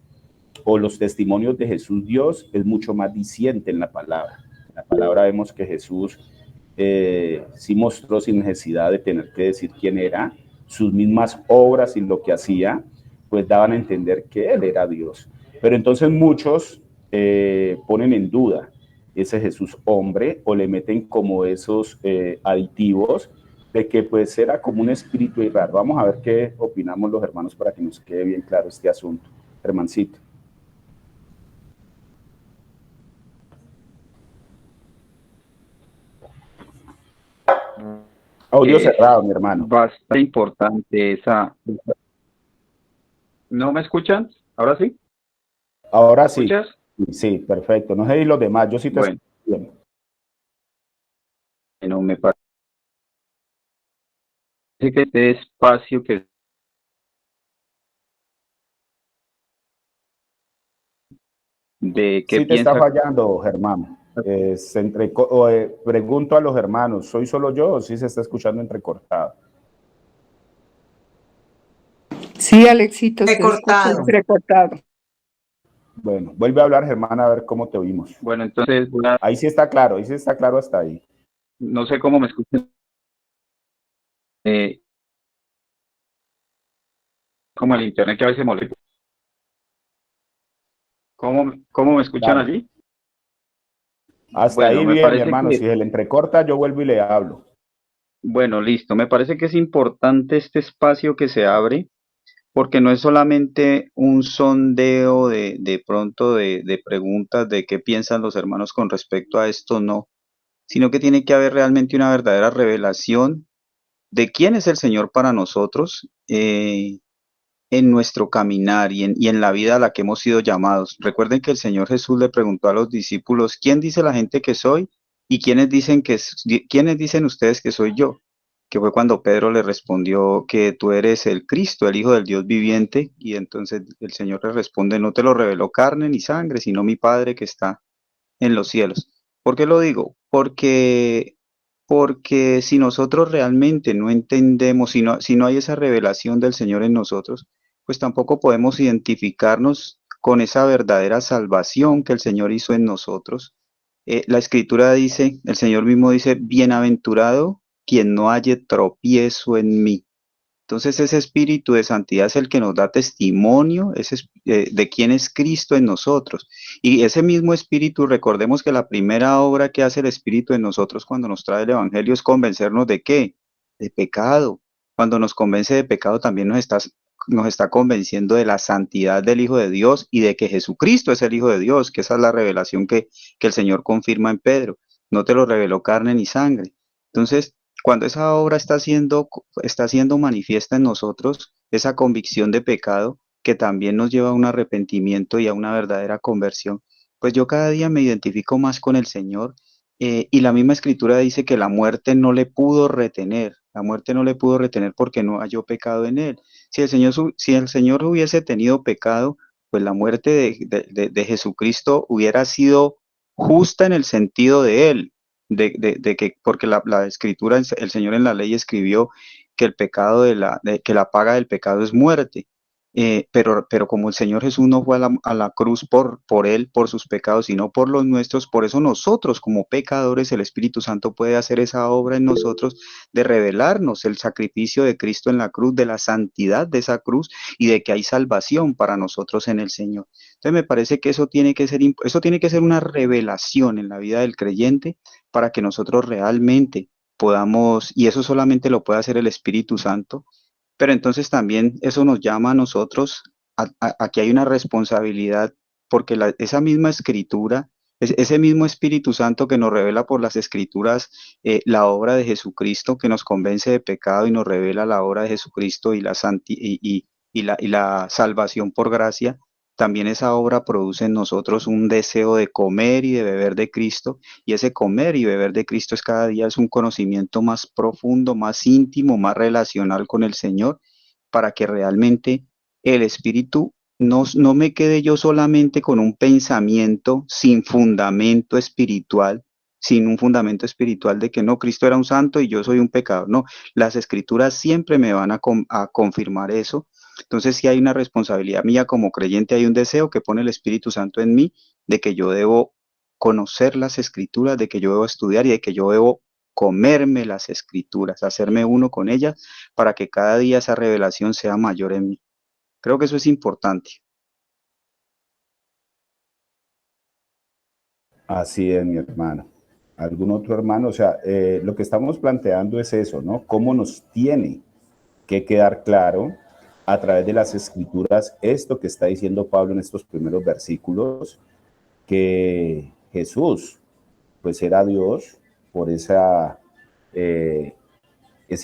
Speaker 1: o los testimonios de Jesús Dios es mucho más diciente en la palabra. En la palabra vemos que Jesús sí mostró sin necesidad de tener que decir quién era, sus mismas obras y lo que hacía, pues daban a entender que Él era Dios. Pero entonces muchos ponen en duda ese Jesús hombre o le meten como esos aditivos de que pues era como un espíritu raro. Vamos a ver qué opinamos los hermanos para que nos quede bien claro este asunto. Hermancito. Audio
Speaker 2: Es
Speaker 1: cerrado, mi hermano.
Speaker 2: bastante importante esa. ¿No me escuchan? ¿Ahora sí?
Speaker 1: Ahora
Speaker 2: ¿Me
Speaker 1: sí.
Speaker 2: escuchas?
Speaker 1: Sí, perfecto. No sé si los demás, yo sí te
Speaker 2: Bueno,
Speaker 1: escucho bien.
Speaker 2: no me parece que este espacio que de qué
Speaker 1: Sí te está
Speaker 2: piensa.
Speaker 1: fallando, Germán. Pregunto a los hermanos, ¿soy solo yo o sí se está escuchando entrecortado?
Speaker 4: Sí, Alexito, se escucha
Speaker 5: Recortado.
Speaker 4: entrecortado.
Speaker 1: Bueno, vuelve a hablar, Germán, a ver cómo te oímos.
Speaker 2: Bueno, entonces
Speaker 1: ahí sí está claro hasta ahí.
Speaker 2: no sé cómo me escuchan. Como el internet que a veces molesta. ¿Cómo me escuchan
Speaker 1: Dale.
Speaker 2: allí?
Speaker 1: Hasta
Speaker 2: Bueno,
Speaker 1: ahí
Speaker 2: me
Speaker 1: bien, mi
Speaker 2: parece
Speaker 1: hermano.
Speaker 2: que,
Speaker 1: Si se le entrecorta, yo vuelvo y le hablo.
Speaker 2: bueno, listo. Me parece que es importante este espacio que se abre, porque no es solamente un sondeo de pronto de preguntas de qué piensan los hermanos con respecto a esto, no, sino que tiene que haber realmente una verdadera revelación de quién es el Señor para nosotros en nuestro caminar y en la vida a la que hemos sido llamados. Recuerden que el Señor Jesús le preguntó a los discípulos, ¿quién dice la gente que soy? ¿Y quiénes dicen ustedes que soy yo? Que fue cuando Pedro le respondió que tú eres el Cristo, el Hijo del Dios viviente, y entonces el Señor le responde, no te lo reveló carne ni sangre, sino mi Padre que está en los cielos. ¿Por qué lo digo? Porque si nosotros realmente no entendemos, si no hay esa revelación del Señor en nosotros, pues tampoco podemos identificarnos con esa verdadera salvación que el Señor hizo en nosotros. La Escritura dice, el Señor mismo dice, bienaventurado quien no halle tropiezo en mí. Entonces ese espíritu de santidad es el que nos da testimonio de quién es Cristo en nosotros. Y ese mismo espíritu, recordemos que la primera obra que hace el espíritu en nosotros cuando nos trae el evangelio es convencernos ¿de qué? De pecado. Cuando nos convence de pecado también nos está convenciendo de la santidad del Hijo de Dios y de que Jesucristo es el Hijo de Dios, que esa es la revelación que el Señor confirma en Pedro. No te lo reveló carne ni sangre. Entonces, cuando esa obra está siendo manifiesta en nosotros, esa convicción de pecado que también nos lleva a un arrepentimiento y a una verdadera conversión, pues yo cada día me identifico más con el Señor, y la misma escritura dice que la muerte no le pudo retener, la muerte no le pudo retener porque no halló pecado en él. Si el Señor hubiese tenido pecado, pues la muerte de Jesucristo hubiera sido justa en el sentido de él, de que, porque la escritura, el Señor en la ley escribió que el pecado que la paga del pecado es muerte. Pero como el Señor Jesús no fue a la cruz por él, por sus pecados, sino por los nuestros, por eso nosotros como pecadores, el Espíritu Santo puede hacer esa obra en nosotros de revelarnos el sacrificio de Cristo en la cruz, de la santidad de esa cruz y de que hay salvación para nosotros en el Señor. Entonces me parece que eso tiene que ser una revelación en la vida del creyente para que nosotros realmente podamos, y eso solamente lo puede hacer el Espíritu Santo, pero entonces también eso nos llama a nosotros a que hay una responsabilidad, porque esa misma escritura, ese mismo Espíritu Santo que nos revela por las escrituras la obra de Jesucristo, que nos convence de pecado y nos revela la obra de Jesucristo y la salvación por gracia, también esa obra produce en nosotros un deseo de comer y de beber de Cristo, y ese comer y beber de Cristo es cada día es un conocimiento más profundo, más íntimo, más relacional con el Señor, para que realmente el Espíritu no me quede yo solamente con un pensamiento sin fundamento espiritual, sin un fundamento espiritual de que no, Cristo era un santo y yo soy un pecador. No, las escrituras siempre me van a confirmar eso. Entonces, si hay una responsabilidad mía como creyente, hay un deseo que pone el Espíritu Santo en mí de que yo debo conocer las escrituras, de que yo debo estudiar y de que yo debo comerme las escrituras, hacerme uno con ellas para que cada día esa revelación sea mayor en mí. Creo que eso es importante.
Speaker 1: Así es, mi hermano. ¿Algún otro hermano? O sea, lo que estamos planteando es eso, ¿no? ¿Cómo nos tiene que quedar claro a través de las escrituras esto que está diciendo Pablo en estos primeros versículos, que Jesús, pues era Dios por ese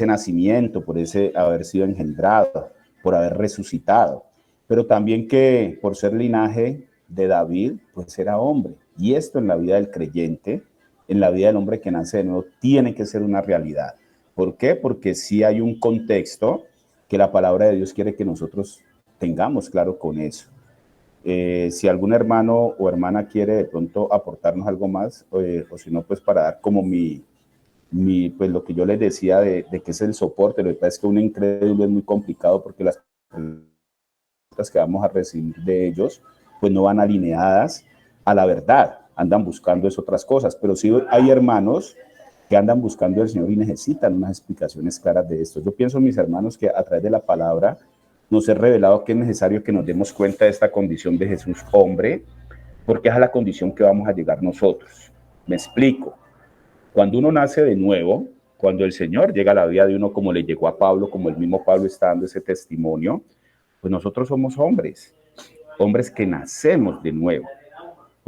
Speaker 1: nacimiento, por ese haber sido engendrado, por haber resucitado, pero también que por ser linaje de David, pues era hombre. Y esto en la vida del creyente, en la vida del hombre que nace de nuevo, tiene que ser una realidad. ¿Por qué? Porque sí hay un contexto que la palabra de Dios quiere que nosotros tengamos claro con eso. Si algún hermano o hermana quiere de pronto aportarnos algo más, o si no, pues para dar como pues lo que yo les decía de que es el soporte. Lo que pasa es que un incrédulo es muy complicado porque las preguntas que vamos a recibir de ellos pues no van alineadas a la verdad, andan buscando es otras cosas, pero sí hay hermanos que andan buscando al Señor y necesitan unas explicaciones claras de esto. Yo pienso, mis hermanos, que a través de la palabra nos es revelado que es necesario que nos demos cuenta de esta condición de Jesús hombre, porque es a la condición que vamos a llegar nosotros. Me explico. Cuando uno nace de nuevo, cuando el Señor llega a la vida de uno como le llegó a Pablo, como el mismo Pablo está dando ese testimonio, pues nosotros somos hombres, hombres que nacemos de nuevo.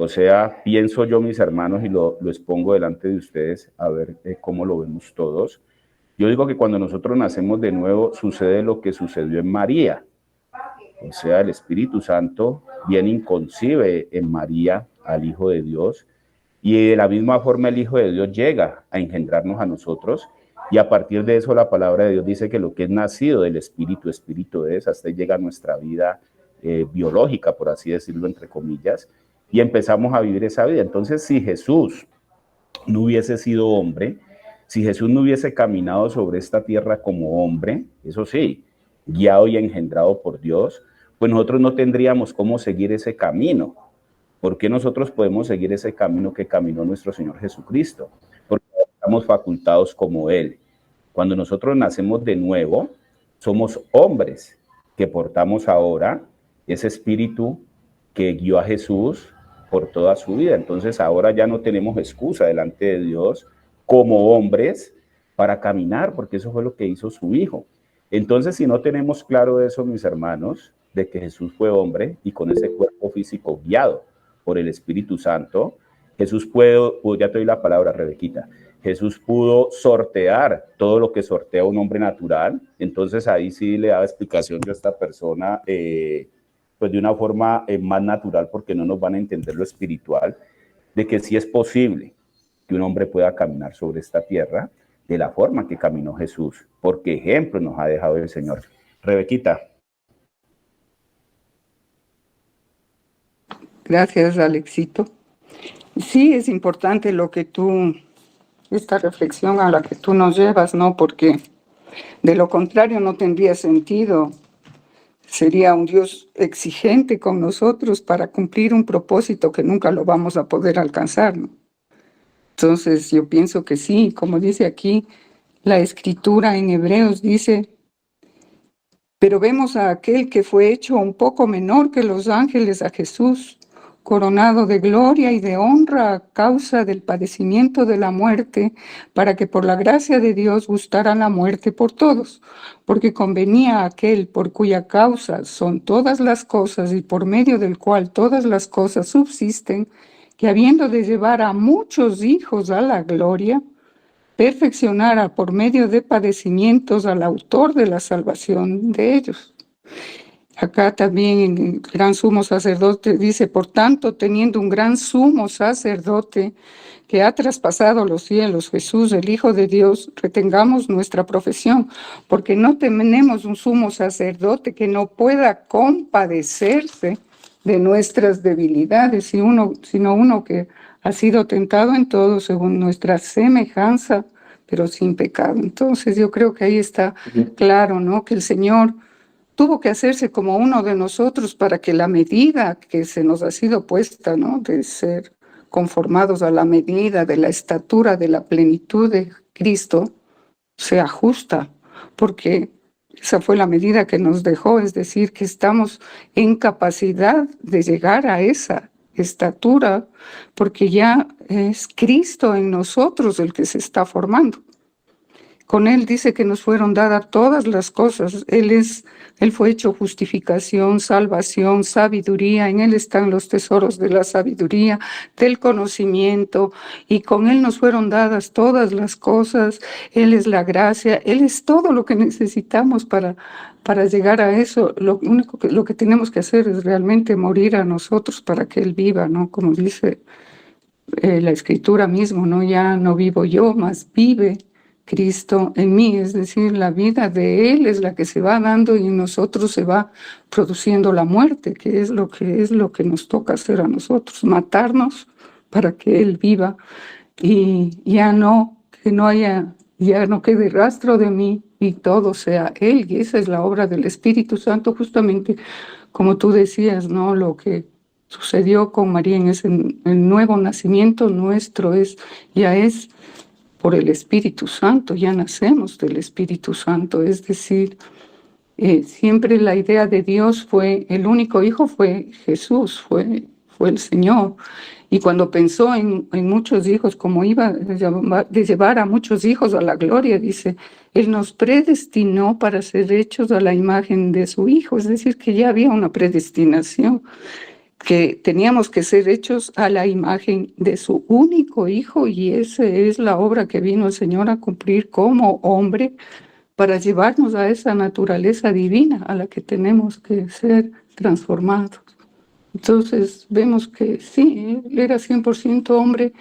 Speaker 1: O sea, pienso yo, mis hermanos, y lo expongo delante de ustedes a ver cómo lo vemos todos. Yo digo que cuando nosotros nacemos de nuevo sucede lo que sucedió en María. O sea, el Espíritu Santo viene y concibe en María al Hijo de Dios, y de la misma forma el Hijo de Dios llega a engendrarnos a nosotros, y a partir de eso la palabra de Dios dice que lo que es nacido del Espíritu, Espíritu es, hasta llega a nuestra vida biológica, por así decirlo, entre comillas, y empezamos a vivir esa vida. Entonces, si Jesús no hubiese sido hombre, si Jesús no hubiese caminado sobre esta tierra como hombre, eso sí, guiado y engendrado por Dios, pues nosotros no tendríamos cómo seguir ese camino. ¿Por qué nosotros podemos seguir ese camino que caminó nuestro Señor Jesucristo? Porque estamos facultados como Él. Cuando nosotros nacemos de nuevo, somos hombres que portamos ahora ese espíritu que guió a Jesús por toda su vida. Entonces ahora ya no tenemos excusa delante de Dios como hombres para caminar, porque eso fue lo que hizo su Hijo. Entonces, si no tenemos claro eso, mis hermanos, de que Jesús fue hombre y con ese cuerpo físico guiado por el Espíritu Santo, Jesús pudo, ya te doy la palabra, Rebequita, Jesús pudo sortear todo lo que sortea un hombre natural. Entonces ahí sí le daba explicación yo a esta persona, pues de una forma más natural, porque no nos van a entender lo espiritual, de que sí es posible que un hombre pueda caminar sobre esta tierra de la forma que caminó Jesús, porque ejemplo nos ha dejado el Señor. Rebequita.
Speaker 4: Gracias, Alexito. Sí, es importante esta reflexión a la que tú nos llevas, ¿no? Porque de lo contrario no tendría sentido. Sería un Dios exigente con nosotros para cumplir un propósito que nunca lo vamos a poder alcanzar, ¿no? Entonces yo pienso que sí, como dice aquí la escritura en Hebreos, dice: pero vemos a aquel que fue hecho un poco menor que los ángeles, a Jesús, coronado de gloria y de honra a causa del padecimiento de la muerte, para que por la gracia de Dios gustara la muerte por todos, porque convenía a aquel por cuya causa son todas las cosas y por medio del cual todas las cosas subsisten, que habiendo de llevar a muchos hijos a la gloria, perfeccionara por medio de padecimientos al autor de la salvación de ellos. Acá también el gran sumo sacerdote dice: por tanto, teniendo un gran sumo sacerdote que ha traspasado los cielos, Jesús, el Hijo de Dios, retengamos nuestra profesión, porque no tenemos un sumo sacerdote que no pueda compadecerse de nuestras debilidades, sino uno que ha sido tentado en todo según nuestra semejanza, pero sin pecado. Entonces yo creo que ahí está claro, ¿no? Que el Señor tuvo que hacerse como uno de nosotros para que la medida que se nos ha sido puesta, ¿no? De ser conformados a la medida de la estatura de la plenitud de Cristo, sea justa, porque esa fue la medida que nos dejó, es decir, que estamos en capacidad de llegar a esa estatura, porque ya es Cristo en nosotros el que se está formando. Con Él dice que nos fueron dadas todas las cosas. Él fue hecho justificación, salvación, sabiduría. En Él están los tesoros de la sabiduría, del conocimiento, y con Él nos fueron dadas todas las cosas. Él es la gracia, Él es todo lo que necesitamos para llegar a eso. Lo que tenemos que hacer es realmente morir a nosotros para que Él viva, ¿no? Como dice la Escritura mismo, ¿no? Ya no vivo yo, mas vive Cristo en mí, es decir, la vida de Él es la que se va dando y en nosotros se va produciendo la muerte, que es lo que nos toca hacer a nosotros, matarnos para que Él viva y ya no quede rastro de mí y todo sea Él. Y esa es la obra del Espíritu Santo, justamente como tú decías, ¿no? Lo que sucedió con María en el nuevo nacimiento nuestro ya es por el Espíritu Santo, ya nacemos del Espíritu Santo, es decir, siempre la idea de Dios el único hijo fue Jesús, fue el Señor. Y cuando pensó en muchos hijos, como iba de llevar a muchos hijos a la gloria, dice: Él nos predestinó para ser hechos a la imagen de su Hijo, es decir, que ya había una predestinación, que teníamos que ser hechos a la imagen de su único Hijo, y esa es la obra que vino el Señor a cumplir como hombre para llevarnos a esa naturaleza divina a la que tenemos que ser transformados. Entonces vemos que sí, Él era 100% hombre,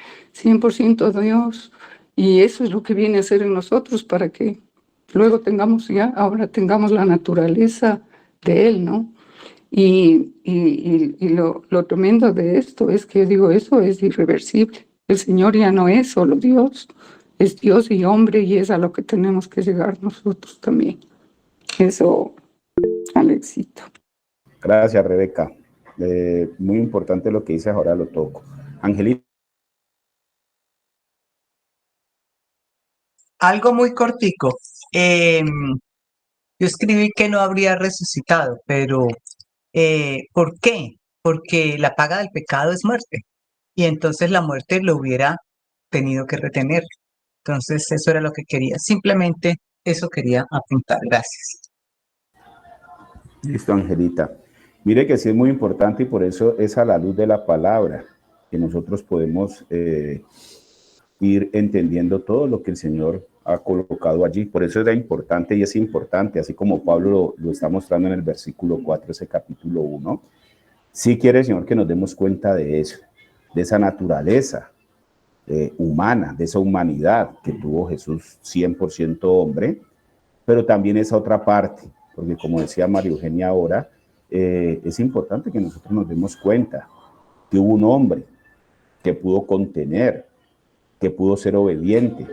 Speaker 4: 100% Dios, y eso es lo que viene a hacer en nosotros para que luego ahora tengamos la naturaleza de Él, ¿no? Y lo tremendo de esto es que, digo, eso es irreversible. El Señor ya no es solo Dios, es Dios y hombre, y es a lo que tenemos que llegar nosotros también. Eso, Alexito.
Speaker 1: Gracias, Rebeca. Muy importante lo que dices, ahora lo toco. Angelita.
Speaker 5: Algo muy cortico. Yo escribí que no habría resucitado, pero ¿por qué? Porque la paga del pecado es muerte y entonces la muerte lo hubiera tenido que retener. Entonces eso era lo que quería, simplemente eso quería apuntar. Gracias.
Speaker 1: Listo, Angelita. Mire que sí es muy importante y por eso es a la luz de la palabra que nosotros podemos ir entendiendo todo lo que el Señor ha colocado allí. Por eso era importante y es importante, así como Pablo lo está mostrando en el versículo 4, ese capítulo 1. Sí quiere el Señor que nos demos cuenta de eso, de esa naturaleza humana, de esa humanidad que tuvo Jesús 100% hombre, pero también esa otra parte, porque como decía María Eugenia ahora, es importante que nosotros nos demos cuenta que hubo un hombre que pudo contener, que pudo ser obediente,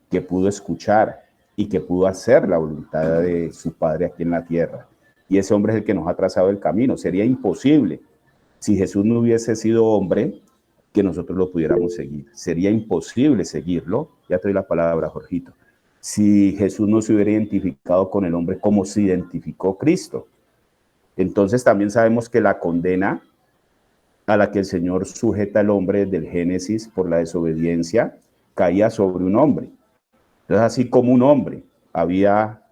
Speaker 1: que pudo escuchar y que pudo hacer la voluntad de su Padre aquí en la tierra. Y ese hombre es el que nos ha trazado el camino. Sería imposible, si Jesús no hubiese sido hombre, que nosotros lo pudiéramos seguir. Sería imposible seguirlo. Ya te doy la palabra, Jorgito. Si Jesús no se hubiera identificado con el hombre como se identificó Cristo. Entonces también sabemos que la condena a la que el Señor sujeta al hombre desde el Génesis por la desobediencia caía sobre un hombre. Entonces, así como un hombre había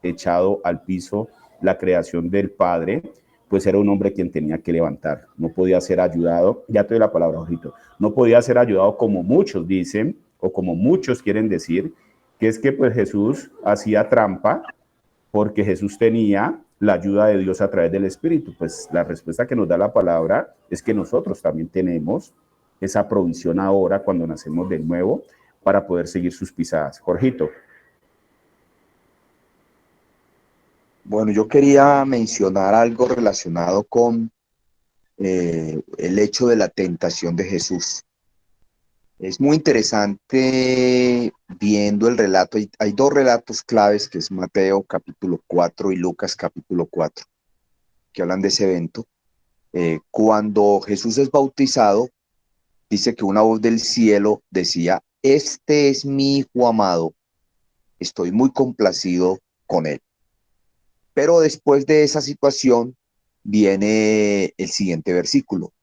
Speaker 1: echado al piso la creación del Padre, pues era un hombre quien tenía que levantar. No podía ser ayudado, ya te doy la palabra, ojito, no podía ser ayudado como muchos dicen, o como muchos quieren decir, que es que pues Jesús hacía trampa porque Jesús tenía la ayuda de Dios a través del Espíritu. Pues la respuesta que nos da la palabra es que nosotros también tenemos esa provisión ahora cuando nacemos de nuevo para poder seguir sus pisadas. Jorgito.
Speaker 3: Bueno, yo quería mencionar algo relacionado con el hecho de la tentación de Jesús. Es muy interesante viendo el relato. Hay dos relatos claves, que es Mateo capítulo 4 y Lucas capítulo 4, que hablan de ese evento. Cuando Jesús es bautizado, dice que una voz del cielo decía: este es mi hijo amado, estoy muy complacido con él. Pero después de esa situación viene el siguiente versículo.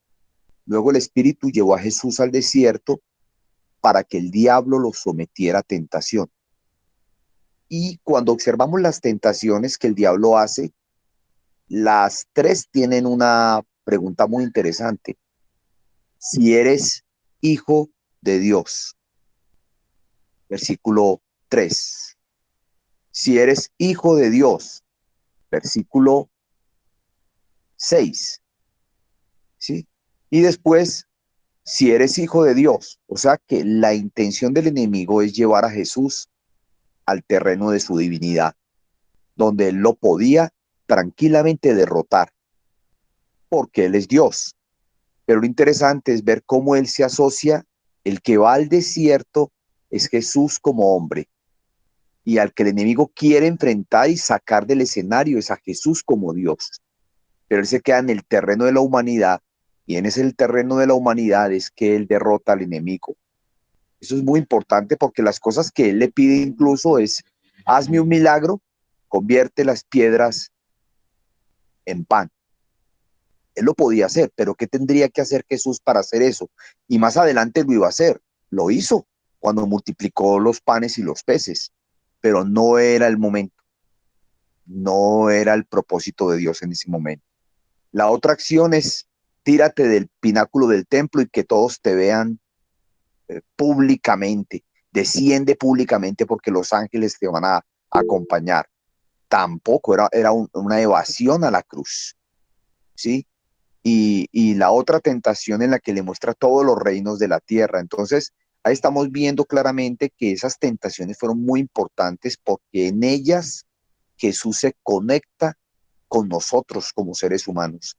Speaker 3: Luego el Espíritu llevó a Jesús al desierto para que el diablo lo sometiera a tentación. Y cuando observamos las tentaciones que el diablo hace, las tres tienen una pregunta muy interesante. Si eres hijo de Dios, versículo 3. Si eres hijo de Dios, versículo 6. ¿Sí? Y después, si eres hijo de Dios, o sea que la intención del enemigo es llevar a Jesús al terreno de su divinidad, donde él lo podía tranquilamente derrotar, porque él es Dios. Pero lo interesante es ver cómo él se asocia. El que va al desierto es Jesús como hombre, y al que el enemigo quiere enfrentar y sacar del escenario es a Jesús como Dios. Pero él se queda en el terreno de la humanidad, y en ese terreno de la humanidad es que él derrota al enemigo. Eso es muy importante porque las cosas que él le pide incluso es: hazme un milagro, convierte las piedras en pan. Él lo podía hacer, pero ¿qué tendría que hacer Jesús para hacer eso? Y más adelante lo iba a hacer. Lo hizo cuando multiplicó los panes y los peces, pero no era el momento, no era el propósito de Dios en ese momento. La otra acción es: tírate del pináculo del templo y que todos te vean públicamente, desciende públicamente porque los ángeles te van a acompañar. Tampoco era una evasión a la cruz, ¿sí? Y la otra tentación en la que le muestra todos los reinos de la tierra. Entonces, ahí estamos viendo claramente que esas tentaciones fueron muy importantes porque en ellas Jesús se conecta con nosotros como seres humanos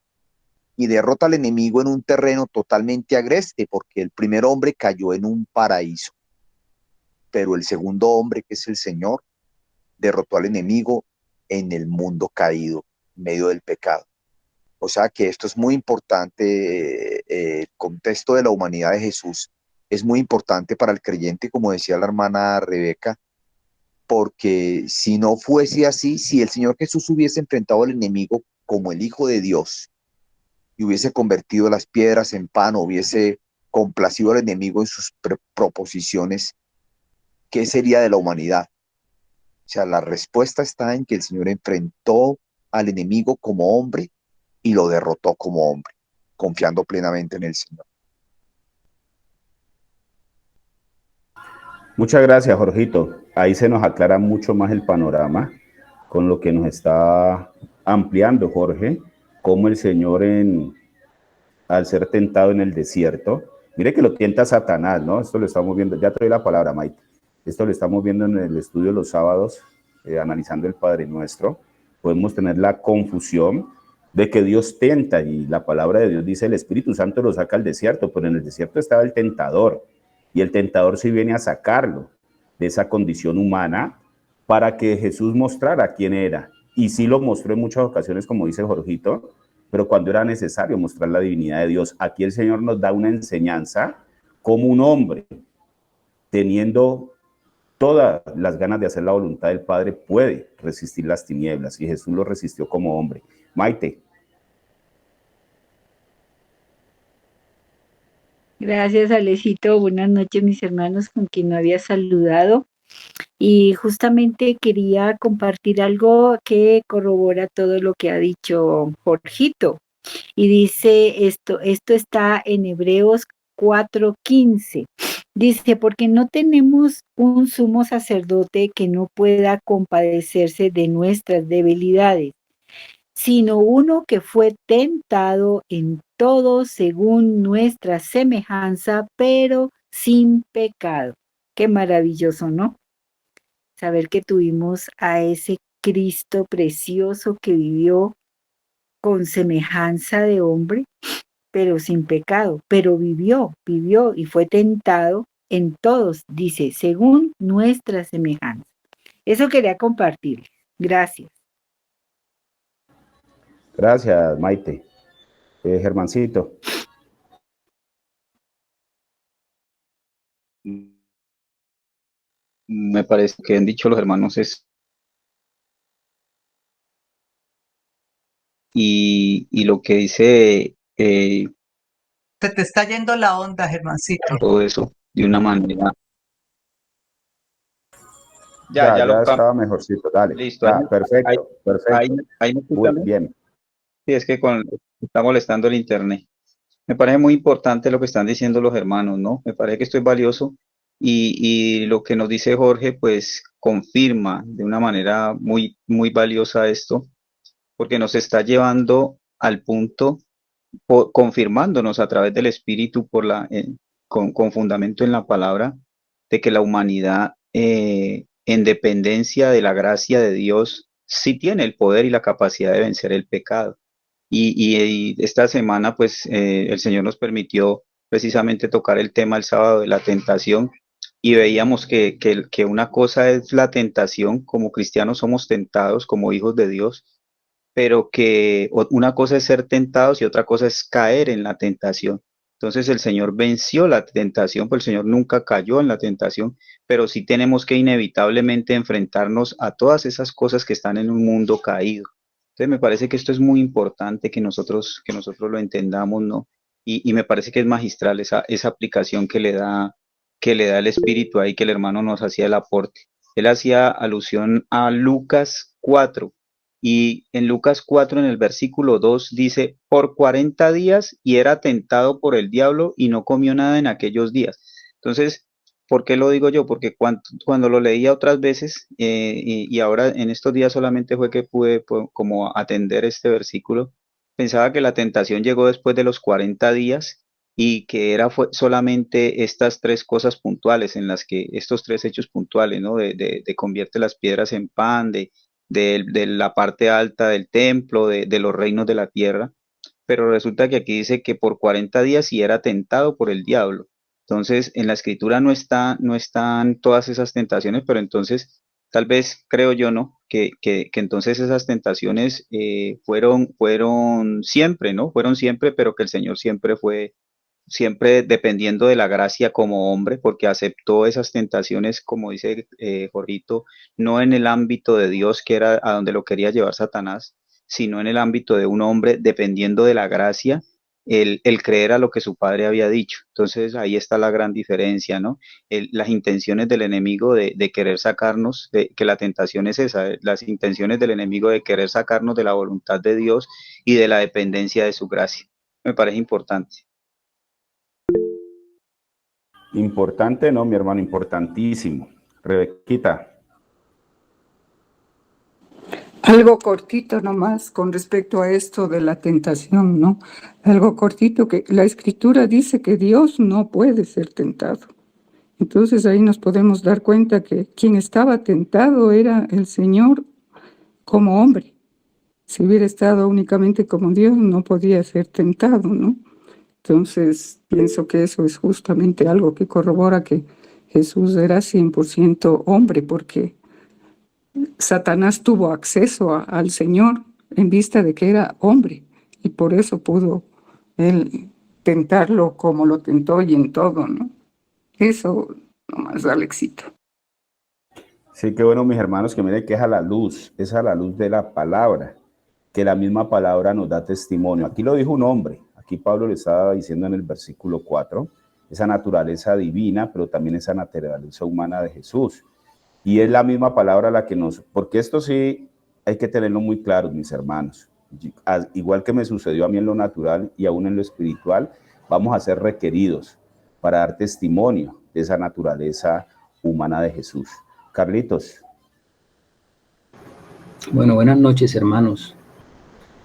Speaker 3: y derrota al enemigo en un terreno totalmente agreste, porque el primer hombre cayó en un paraíso, pero el segundo hombre, que es el Señor, derrotó al enemigo en el mundo caído, en medio del pecado. O sea que esto es muy importante, el contexto de la humanidad de Jesús es muy importante para el creyente, como decía la hermana Rebeca, porque si no fuese así, si el Señor Jesús hubiese enfrentado al enemigo como el Hijo de Dios y hubiese convertido las piedras en pan, o hubiese complacido al enemigo en sus proposiciones, ¿qué sería de la humanidad? O sea, la respuesta está en que el Señor enfrentó al enemigo como hombre y lo derrotó como hombre, confiando plenamente en el Señor.
Speaker 1: Muchas gracias, Jorgito. Ahí se nos aclara mucho más el panorama con lo que nos está ampliando Jorge, cómo el Señor al ser tentado en el desierto, mire que lo tienta Satanás, ¿no? Esto lo estamos viendo, ya te doy la palabra, Maite. Esto lo estamos viendo en el estudio los sábados, analizando el Padre Nuestro. Podemos tener la confusión de que Dios tenta, y la palabra de Dios dice el Espíritu Santo lo saca al desierto, pero en el desierto estaba el tentador, y el tentador sí viene a sacarlo de esa condición humana para que Jesús mostrara quién era. Y sí lo mostró en muchas ocasiones, como dice Jorgito, pero cuando era necesario mostrar la divinidad de Dios. Aquí el Señor nos da una enseñanza como un hombre, teniendo todas las ganas de hacer la voluntad del Padre, puede resistir las tinieblas, y Jesús lo resistió como hombre. Maite.
Speaker 6: Gracias, Alecito. Buenas noches, mis hermanos, con quien no había saludado. Y justamente quería compartir algo que corrobora todo lo que ha dicho Jorgito. Y dice esto está en Hebreos 4:15. Dice, porque no tenemos un sumo sacerdote que no pueda compadecerse de nuestras debilidades, sino uno que fue tentado en todo según nuestra semejanza, pero sin pecado. Qué maravilloso, ¿no? Saber que tuvimos a ese Cristo precioso que vivió con semejanza de hombre, pero sin pecado, pero vivió y fue tentado en todos, dice, según nuestra semejanza. Eso quería compartirles. Gracias.
Speaker 1: Gracias, Maite. Germancito.
Speaker 2: Me parece que han dicho los hermanos y lo que dice
Speaker 5: Se te está yendo la onda, Germancito.
Speaker 2: todo eso de una manera. Ya lo
Speaker 1: Ya
Speaker 2: cambio.
Speaker 1: estaba mejorcito, dale.
Speaker 2: Listo.
Speaker 1: Ya, perfecto,
Speaker 2: Ahí
Speaker 1: perfecto.
Speaker 2: me
Speaker 1: Muy
Speaker 2: escuchan.
Speaker 1: bien.
Speaker 2: Sí, es que está molestando el internet. Me parece muy importante lo que están diciendo los hermanos, ¿no? Me parece que esto es valioso y lo que nos dice Jorge, pues confirma de una manera muy, muy valiosa esto, porque nos está llevando al punto, confirmándonos a través del Espíritu con fundamento en la palabra, de que la humanidad, en dependencia de la gracia de Dios, sí tiene el poder y la capacidad de vencer el pecado. Y esta semana, pues, el Señor nos permitió precisamente tocar el tema el sábado de la tentación, y veíamos que una cosa es la tentación, como cristianos somos tentados como hijos de Dios, pero que una cosa es ser tentados y otra cosa es caer en la tentación. Entonces el Señor venció la tentación, pues el Señor nunca cayó en la tentación, pero sí tenemos que inevitablemente enfrentarnos a todas esas cosas que están en un mundo caído. Entonces me parece que esto es muy importante que nosotros lo entendamos, ¿no? Y me parece que es magistral esa aplicación que le da el Espíritu ahí, que el hermano nos hacía el aporte. Él hacía alusión a Lucas 4, y en Lucas 4, en el versículo 2, dice, por 40 días y era tentado por el diablo y no comió nada en aquellos días. Entonces, ¿por qué lo digo yo? Porque cuando lo leía otras veces, y ahora en estos días solamente fue que pude como atender este versículo, pensaba que la tentación llegó después de los 40 días y que fue solamente estas tres cosas puntuales en las que, estos tres hechos puntuales, ¿no? De convierte las piedras en pan, de la parte alta del templo, de los reinos de la tierra, pero resulta que aquí dice que por 40 días y era tentado por el diablo. Entonces, en la escritura no están todas esas tentaciones, pero entonces, tal vez creo yo, ¿no? Que entonces esas tentaciones fueron siempre, ¿no? Fueron siempre, pero que el Señor siempre siempre dependiendo de la gracia como hombre, porque aceptó esas tentaciones, como dice Jorgito, no en el ámbito de Dios, que era a donde lo quería llevar Satanás, sino en el ámbito de un hombre, dependiendo de la gracia, el creer a lo que su padre había dicho. Entonces ahí está la gran diferencia, ¿no? Las intenciones del enemigo de querer sacarnos, que la tentación es esa, las intenciones del enemigo de querer sacarnos de la voluntad de Dios y de la dependencia de su gracia. Me parece importante.
Speaker 1: Importante, no, mi hermano, importantísimo. Rebequita.
Speaker 4: Algo cortito nomás con respecto a esto de la tentación, ¿no? Algo cortito que la escritura dice que Dios no puede ser tentado. Entonces ahí nos podemos dar cuenta que quien estaba tentado era el Señor como hombre. Si hubiera estado únicamente como Dios, no podía ser tentado, ¿no? Entonces pienso que eso es justamente algo que corrobora que Jesús era 100% hombre, porque Satanás tuvo acceso al Señor en vista de que era hombre, y por eso pudo él tentarlo como lo tentó y en todo, ¿no? Eso nomás, Alexito.
Speaker 1: Sí, qué bueno, mis hermanos, que miren que es a la luz de la palabra, que la misma palabra nos da testimonio. Aquí lo dijo un hombre, aquí Pablo le estaba diciendo en el versículo 4, esa naturaleza divina, pero también esa naturaleza humana de Jesús. Y es la misma palabra la que nos, porque esto sí hay que tenerlo muy claro, mis hermanos. Igual que me sucedió a mí en lo natural y aún en lo espiritual, vamos a ser requeridos para dar testimonio de esa naturaleza humana de Jesús. Carlitos.
Speaker 7: Bueno, buenas noches, hermanos.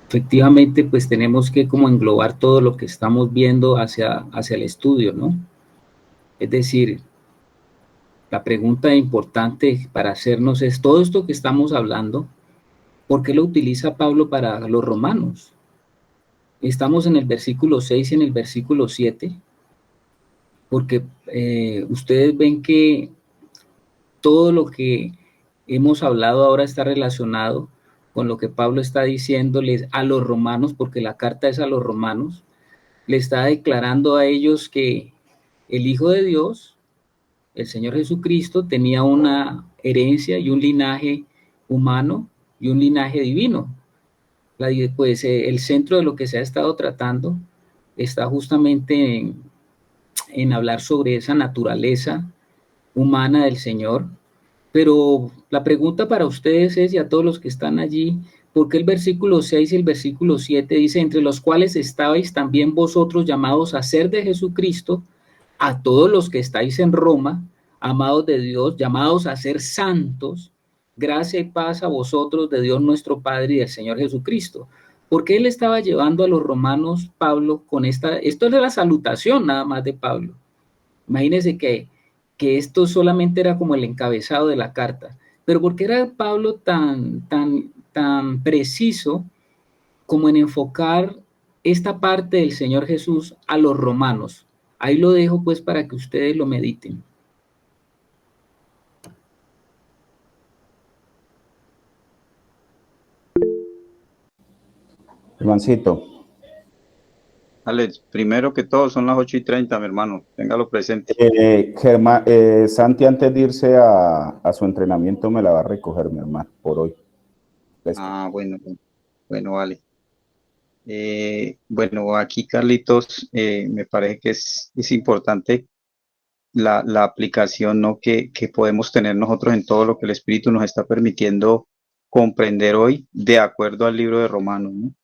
Speaker 7: Efectivamente, pues tenemos que como englobar todo lo que estamos viendo hacia el estudio, ¿no? Es decir, la pregunta importante para hacernos es, todo esto que estamos hablando, ¿por qué lo utiliza Pablo para los romanos? Estamos en el versículo 6 y en el versículo 7, porque ustedes ven que todo lo que hemos hablado ahora está relacionado con lo que Pablo está diciéndoles a los romanos, porque la carta es a los romanos, le está declarando a ellos que el Hijo de Dios, el Señor Jesucristo, tenía una herencia y un linaje humano y un linaje divino. Pues el centro de lo que se ha estado tratando está justamente en hablar sobre esa naturaleza humana del Señor. Pero la pregunta para ustedes es, y a todos los que están allí, ¿por qué el versículo 6 y el versículo 7 dice, entre los cuales estabais también vosotros llamados a ser de Jesucristo, a todos los que estáis en Roma, amados de Dios, llamados a ser santos, gracia y paz a vosotros de Dios nuestro Padre y del Señor Jesucristo? ¿Por qué él estaba llevando a los romanos, Pablo, con esto es la salutación nada más de Pablo? Imagínense que esto solamente era como el encabezado de la carta, pero ¿por qué era Pablo tan preciso como en enfocar esta parte del Señor Jesús a los romanos? Ahí lo dejo pues para que ustedes lo mediten.
Speaker 1: Hermancito.
Speaker 2: Alex, primero que todo son las 8:30, mi hermano, téngalo presente.
Speaker 1: Santi, antes de irse a su entrenamiento, me la va a recoger, mi hermano, por hoy.
Speaker 2: Bueno, vale. Bueno, aquí, Carlitos, me parece que es importante la aplicación, ¿no? que podemos tener nosotros en todo lo que el Espíritu nos está permitiendo comprender hoy, de acuerdo al libro de Romanos, ¿no?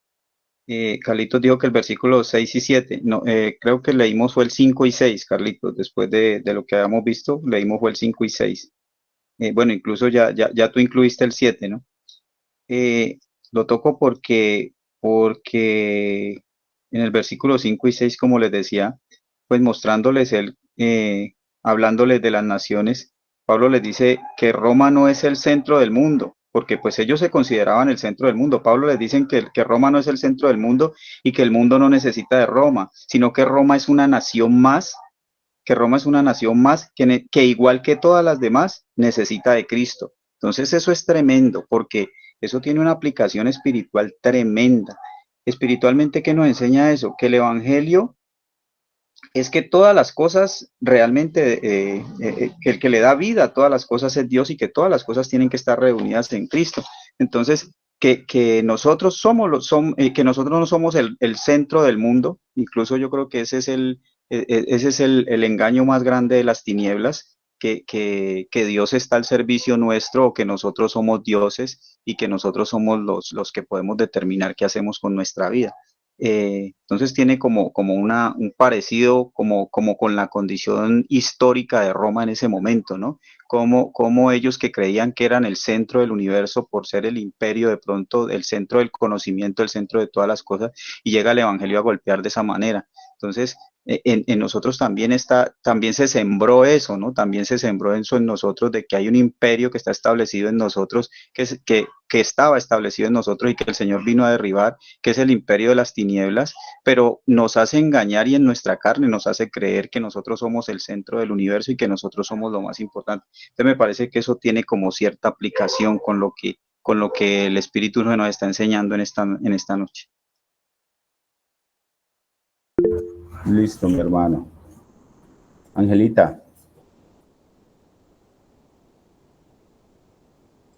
Speaker 2: Carlitos dijo que el versículo 6 y 7, no, creo que leímos fue el 5 y 6, Carlitos, después de lo que habíamos visto, leímos fue el 5 y 6. Bueno, incluso ya tú incluiste el 7, ¿no? Lo toco porque en el versículo 5 y 6, como les decía, pues mostrándoles hablándoles de las naciones, Pablo les dice que Roma no es el centro del mundo, porque pues ellos se consideraban el centro del mundo. Pablo les dicen que Roma no es el centro del mundo y que el mundo no necesita de Roma, sino que Roma es una nación más, que igual que todas las demás necesita de Cristo. Entonces eso es tremendo, porque eso tiene una aplicación espiritual tremenda. Espiritualmente, ¿qué nos enseña eso? Que el evangelio es que todas las cosas realmente, el que le da vida a todas las cosas es Dios y que todas las cosas tienen que estar reunidas en Cristo. Entonces, que nosotros que nosotros no somos el centro del mundo, incluso yo creo que ese es el engaño más grande de las tinieblas, que Dios está al servicio nuestro o que nosotros somos dioses y que nosotros somos los que podemos determinar qué hacemos con nuestra vida. Entonces tiene como un parecido como con la condición histórica de Roma en ese momento, ¿no? Como ellos que creían que eran el centro del universo por ser el imperio, de pronto el centro del conocimiento, el centro de todas las cosas, y llega el evangelio a golpear de esa manera. Entonces, en nosotros también se sembró eso, ¿no? También se sembró eso en nosotros de que hay un imperio que está establecido en nosotros, que estaba establecido en nosotros y que el Señor vino a derribar, que es el imperio de las tinieblas, pero nos hace engañar y en nuestra carne nos hace creer que nosotros somos el centro del universo y que nosotros somos lo más importante. Entonces me parece que eso tiene como cierta aplicación con lo que el Espíritu nos está enseñando en esta noche.
Speaker 1: Listo, mi hermano. Angelita.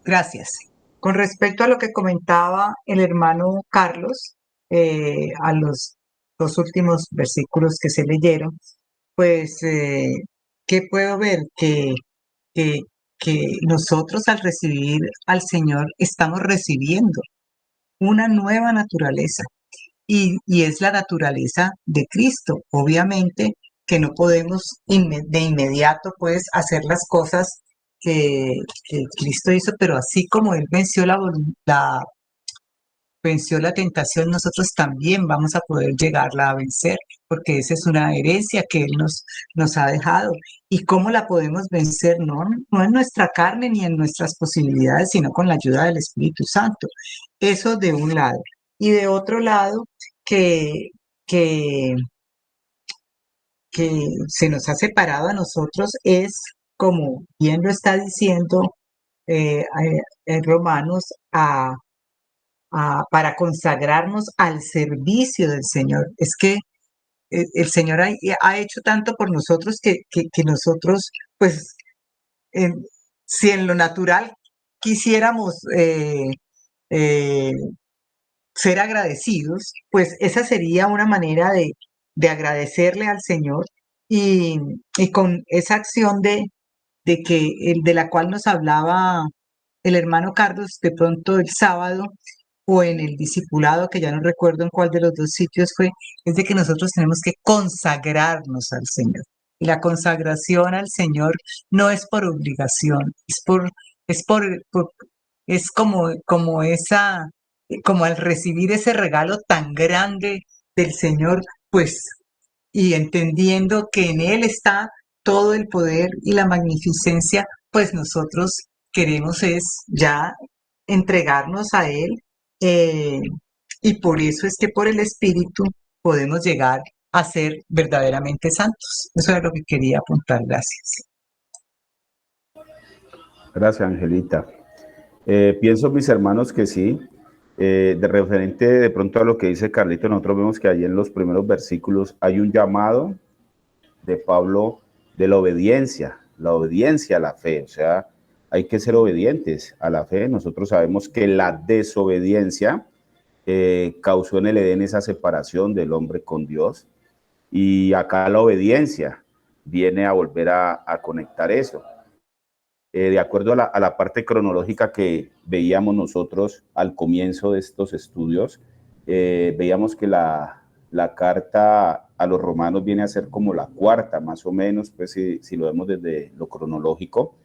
Speaker 5: Gracias. Con respecto a lo que comentaba el hermano Carlos, a los dos últimos versículos que se leyeron, pues, ¿qué puedo ver? Que, que nosotros al recibir al Señor estamos recibiendo una nueva naturaleza y es la naturaleza de Cristo. Obviamente que no podemos de inmediato pues hacer las cosas que Cristo hizo, pero así como Él venció venció la tentación, nosotros también vamos a poder llegarla a vencer, porque esa es una herencia que Él nos ha dejado. ¿Y cómo la podemos vencer? No en nuestra carne ni en nuestras posibilidades, sino con la ayuda del Espíritu Santo. Eso de un lado. Y de otro lado, que, que, que se nos ha separado a nosotros es, como bien lo está diciendo en Romanos, para consagrarnos al servicio del Señor. Es que el Señor ha hecho tanto por nosotros que nosotros, pues, en- si en lo natural quisiéramos eh, ser agradecidos, pues esa sería una manera de agradecerle al Señor y, y con esa acción de la cual nos hablaba el hermano Carlos de pronto el sábado o en el discipulado, que ya no recuerdo en cuál de los dos sitios fue, es de que nosotros tenemos que consagrarnos al Señor. Y la consagración al Señor no es por obligación, es es como al recibir ese regalo tan grande del Señor, pues, y entendiendo que en Él está todo el poder y la magnificencia, pues nosotros queremos es ya entregarnos a Él, eh, y por eso es que por el Espíritu podemos llegar a ser verdaderamente santos. Eso es lo que quería apuntar. Gracias.
Speaker 1: Gracias, Angelita. Pienso, mis hermanos, que sí. De referente de pronto a lo que dice Carlito, nosotros vemos que allí en los primeros versículos hay un llamado de Pablo de la obediencia a la fe. O sea, hay que ser obedientes a la fe. Nosotros sabemos que la desobediencia causó en el Edén esa separación del hombre con Dios. Y acá la obediencia viene a volver a conectar eso. De acuerdo a la parte cronológica que veíamos nosotros al comienzo de estos estudios, veíamos que la carta a los romanos viene a ser como la cuarta, más o menos, pues si lo vemos desde lo cronológico.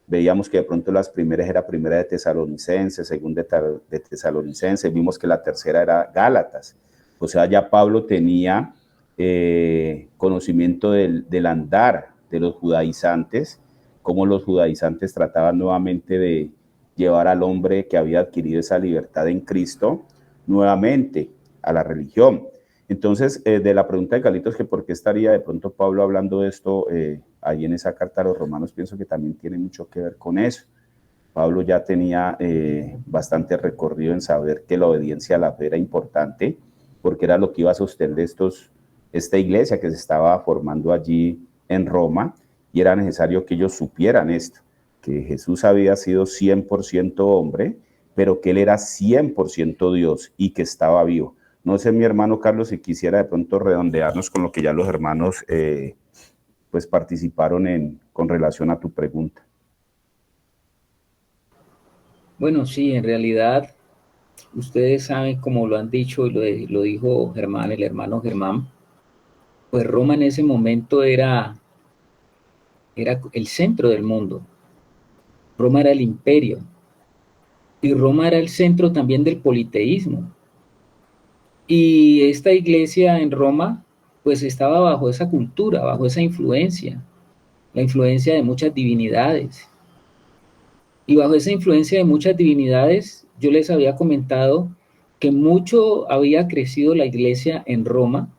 Speaker 1: Veíamos que de pronto las primeras era primera de Tesalonicenses, segunda de Tesalonicenses, vimos que la tercera era Gálatas. O sea, ya Pablo tenía conocimiento del andar de los judaizantes, cómo los judaizantes trataban nuevamente de llevar al hombre que había adquirido esa libertad en Cristo nuevamente a la religión. Entonces, de la pregunta de Carlitos, que por qué estaría de pronto Pablo hablando de esto ahí en esa carta a los romanos, pienso que también tiene mucho que ver con eso. Pablo ya tenía bastante recorrido en saber que la obediencia a la fe era importante, porque era lo que iba a sostener esta iglesia que se estaba formando allí en Roma, y era necesario que ellos supieran esto, que Jesús había sido 100% hombre, pero que él era 100% Dios y que estaba vivo. No sé, mi hermano Carlos, si quisiera de pronto redondearnos con lo que ya los hermanos pues participaron con relación a tu pregunta.
Speaker 7: Bueno, sí, en realidad, ustedes saben, como lo han dicho y lo dijo Germán, el hermano Germán, pues Roma en ese momento era el centro del mundo. Roma era el imperio. Y Roma era el centro también del politeísmo. Y esta iglesia en Roma, pues estaba bajo esa cultura, bajo esa influencia, la influencia de muchas divinidades. Y bajo esa influencia de muchas divinidades, yo les había comentado que mucho había crecido la iglesia en Roma.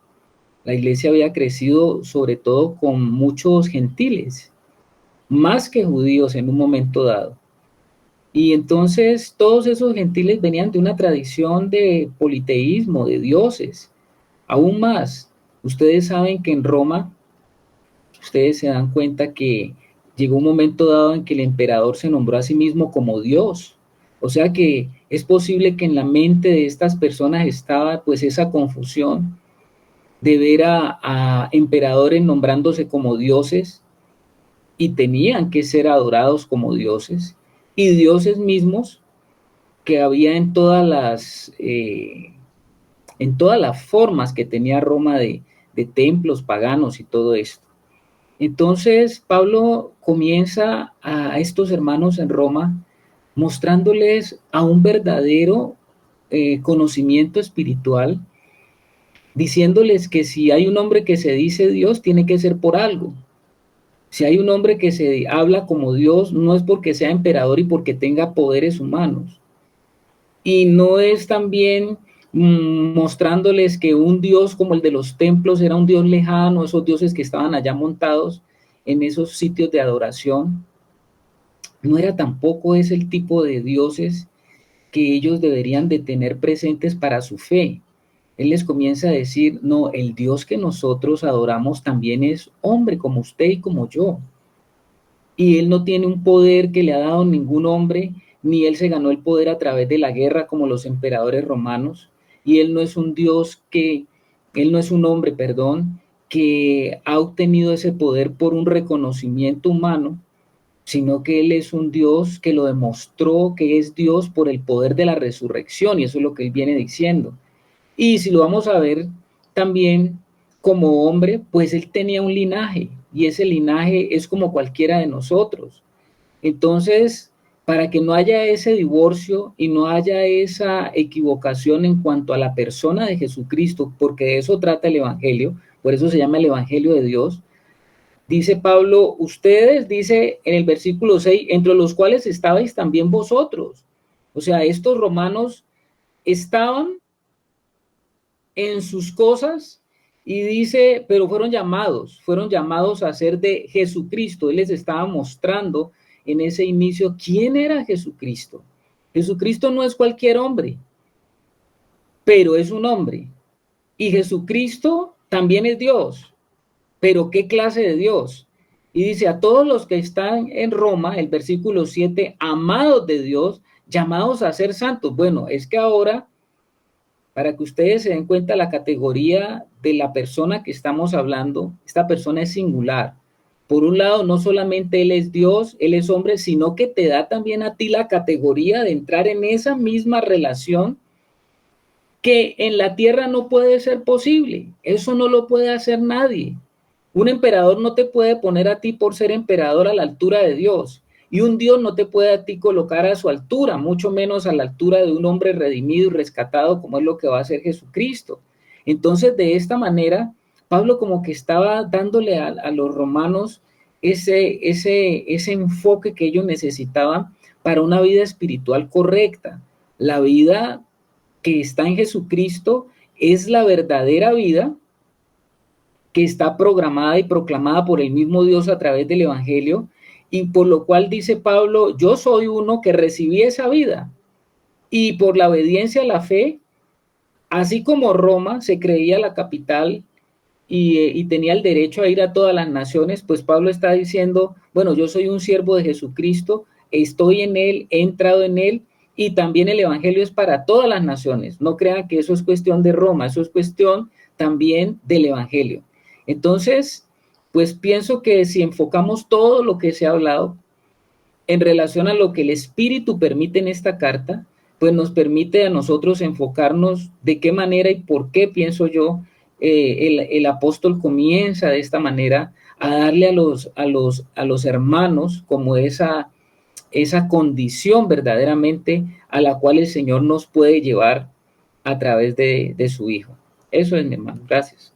Speaker 7: La iglesia había crecido sobre todo con muchos gentiles, más que judíos en un momento dado. Y entonces todos esos gentiles venían de una tradición de politeísmo, de dioses. Aún más, ustedes saben que en Roma, ustedes se dan cuenta que llegó un momento dado en que el emperador se nombró a sí mismo como Dios. O sea que es posible que en la mente de estas personas estaba pues esa confusión de ver a emperadores nombrándose como dioses y tenían que ser adorados como dioses, y dioses mismos que había en todas las formas que tenía Roma de templos paganos y todo esto. Entonces Pablo comienza a estos hermanos en Roma mostrándoles a un verdadero conocimiento espiritual, diciéndoles que si hay un hombre que se dice Dios, tiene que ser por algo. Si hay un hombre que se habla como Dios, no es porque sea emperador y porque tenga poderes humanos. Y no es también mostrándoles que un Dios como el de los templos era un Dios lejano, esos dioses que estaban allá montados en esos sitios de adoración. No era tampoco ese el tipo de dioses que ellos deberían de tener presentes para su fe. Él les comienza a decir, no, el Dios que nosotros adoramos también es hombre como usted y como yo. Y él no tiene un poder que le ha dado ningún hombre, ni él se ganó el poder a través de la guerra como los emperadores romanos, y él no es un Dios él no es un hombre, perdón, que ha obtenido ese poder por un reconocimiento humano, sino que él es un Dios que lo demostró que es Dios por el poder de la resurrección, y eso es lo que él viene diciendo. Y si lo vamos a ver también como hombre, pues él tenía un linaje, y ese linaje es como cualquiera de nosotros. Entonces, para que no haya ese divorcio y no haya esa equivocación en cuanto a la persona de Jesucristo, porque de eso trata el Evangelio, por eso se llama el Evangelio de Dios, dice Pablo, ustedes, dice en el versículo 6, entre los cuales estabais también vosotros. O sea, estos romanos estaban en sus cosas, y dice, pero fueron llamados a ser de Jesucristo. Él les estaba mostrando en ese inicio quién era Jesucristo. Jesucristo no es cualquier hombre, pero es un hombre. Y Jesucristo también es Dios, pero ¿qué clase de Dios? Y dice, a todos los que están en Roma, el versículo 7, amados de Dios, llamados a ser santos. Bueno, es que ahora, para que ustedes se den cuenta la categoría de la persona que estamos hablando, esta persona es singular. Por un lado, no solamente Él es Dios, Él es hombre, sino que te da también a ti la categoría de entrar en esa misma relación que en la tierra no puede ser posible. Eso no lo puede hacer nadie. Un emperador no te puede poner a ti por ser emperador a la altura de Dios. Y un Dios no te puede a ti colocar a su altura, mucho menos a la altura de un hombre redimido y rescatado como es lo que va a hacer Jesucristo. Entonces, de esta manera, Pablo como que estaba dándole a los romanos ese enfoque que ellos necesitaban para una vida espiritual correcta. La vida que está en Jesucristo es la verdadera vida que está programada y proclamada por el mismo Dios a través del Evangelio, y por lo cual dice Pablo, yo soy uno que recibí esa vida, y por la obediencia a la fe, así como Roma se creía la capital y tenía el derecho a ir a todas las naciones, pues Pablo está diciendo, bueno, yo soy un siervo de Jesucristo, estoy en él, he entrado en él, y también el evangelio es para todas las naciones. No crean que eso es cuestión de Roma, eso es cuestión también del evangelio. Entonces, pues pienso que si enfocamos todo lo que se ha hablado en relación a lo que el Espíritu permite en esta carta, pues nos permite a nosotros enfocarnos de qué manera y por qué, pienso yo, el apóstol comienza de esta manera a darle a los hermanos como esa condición verdaderamente a la cual el Señor nos puede llevar a través de su Hijo. Eso es, mi hermano. Gracias.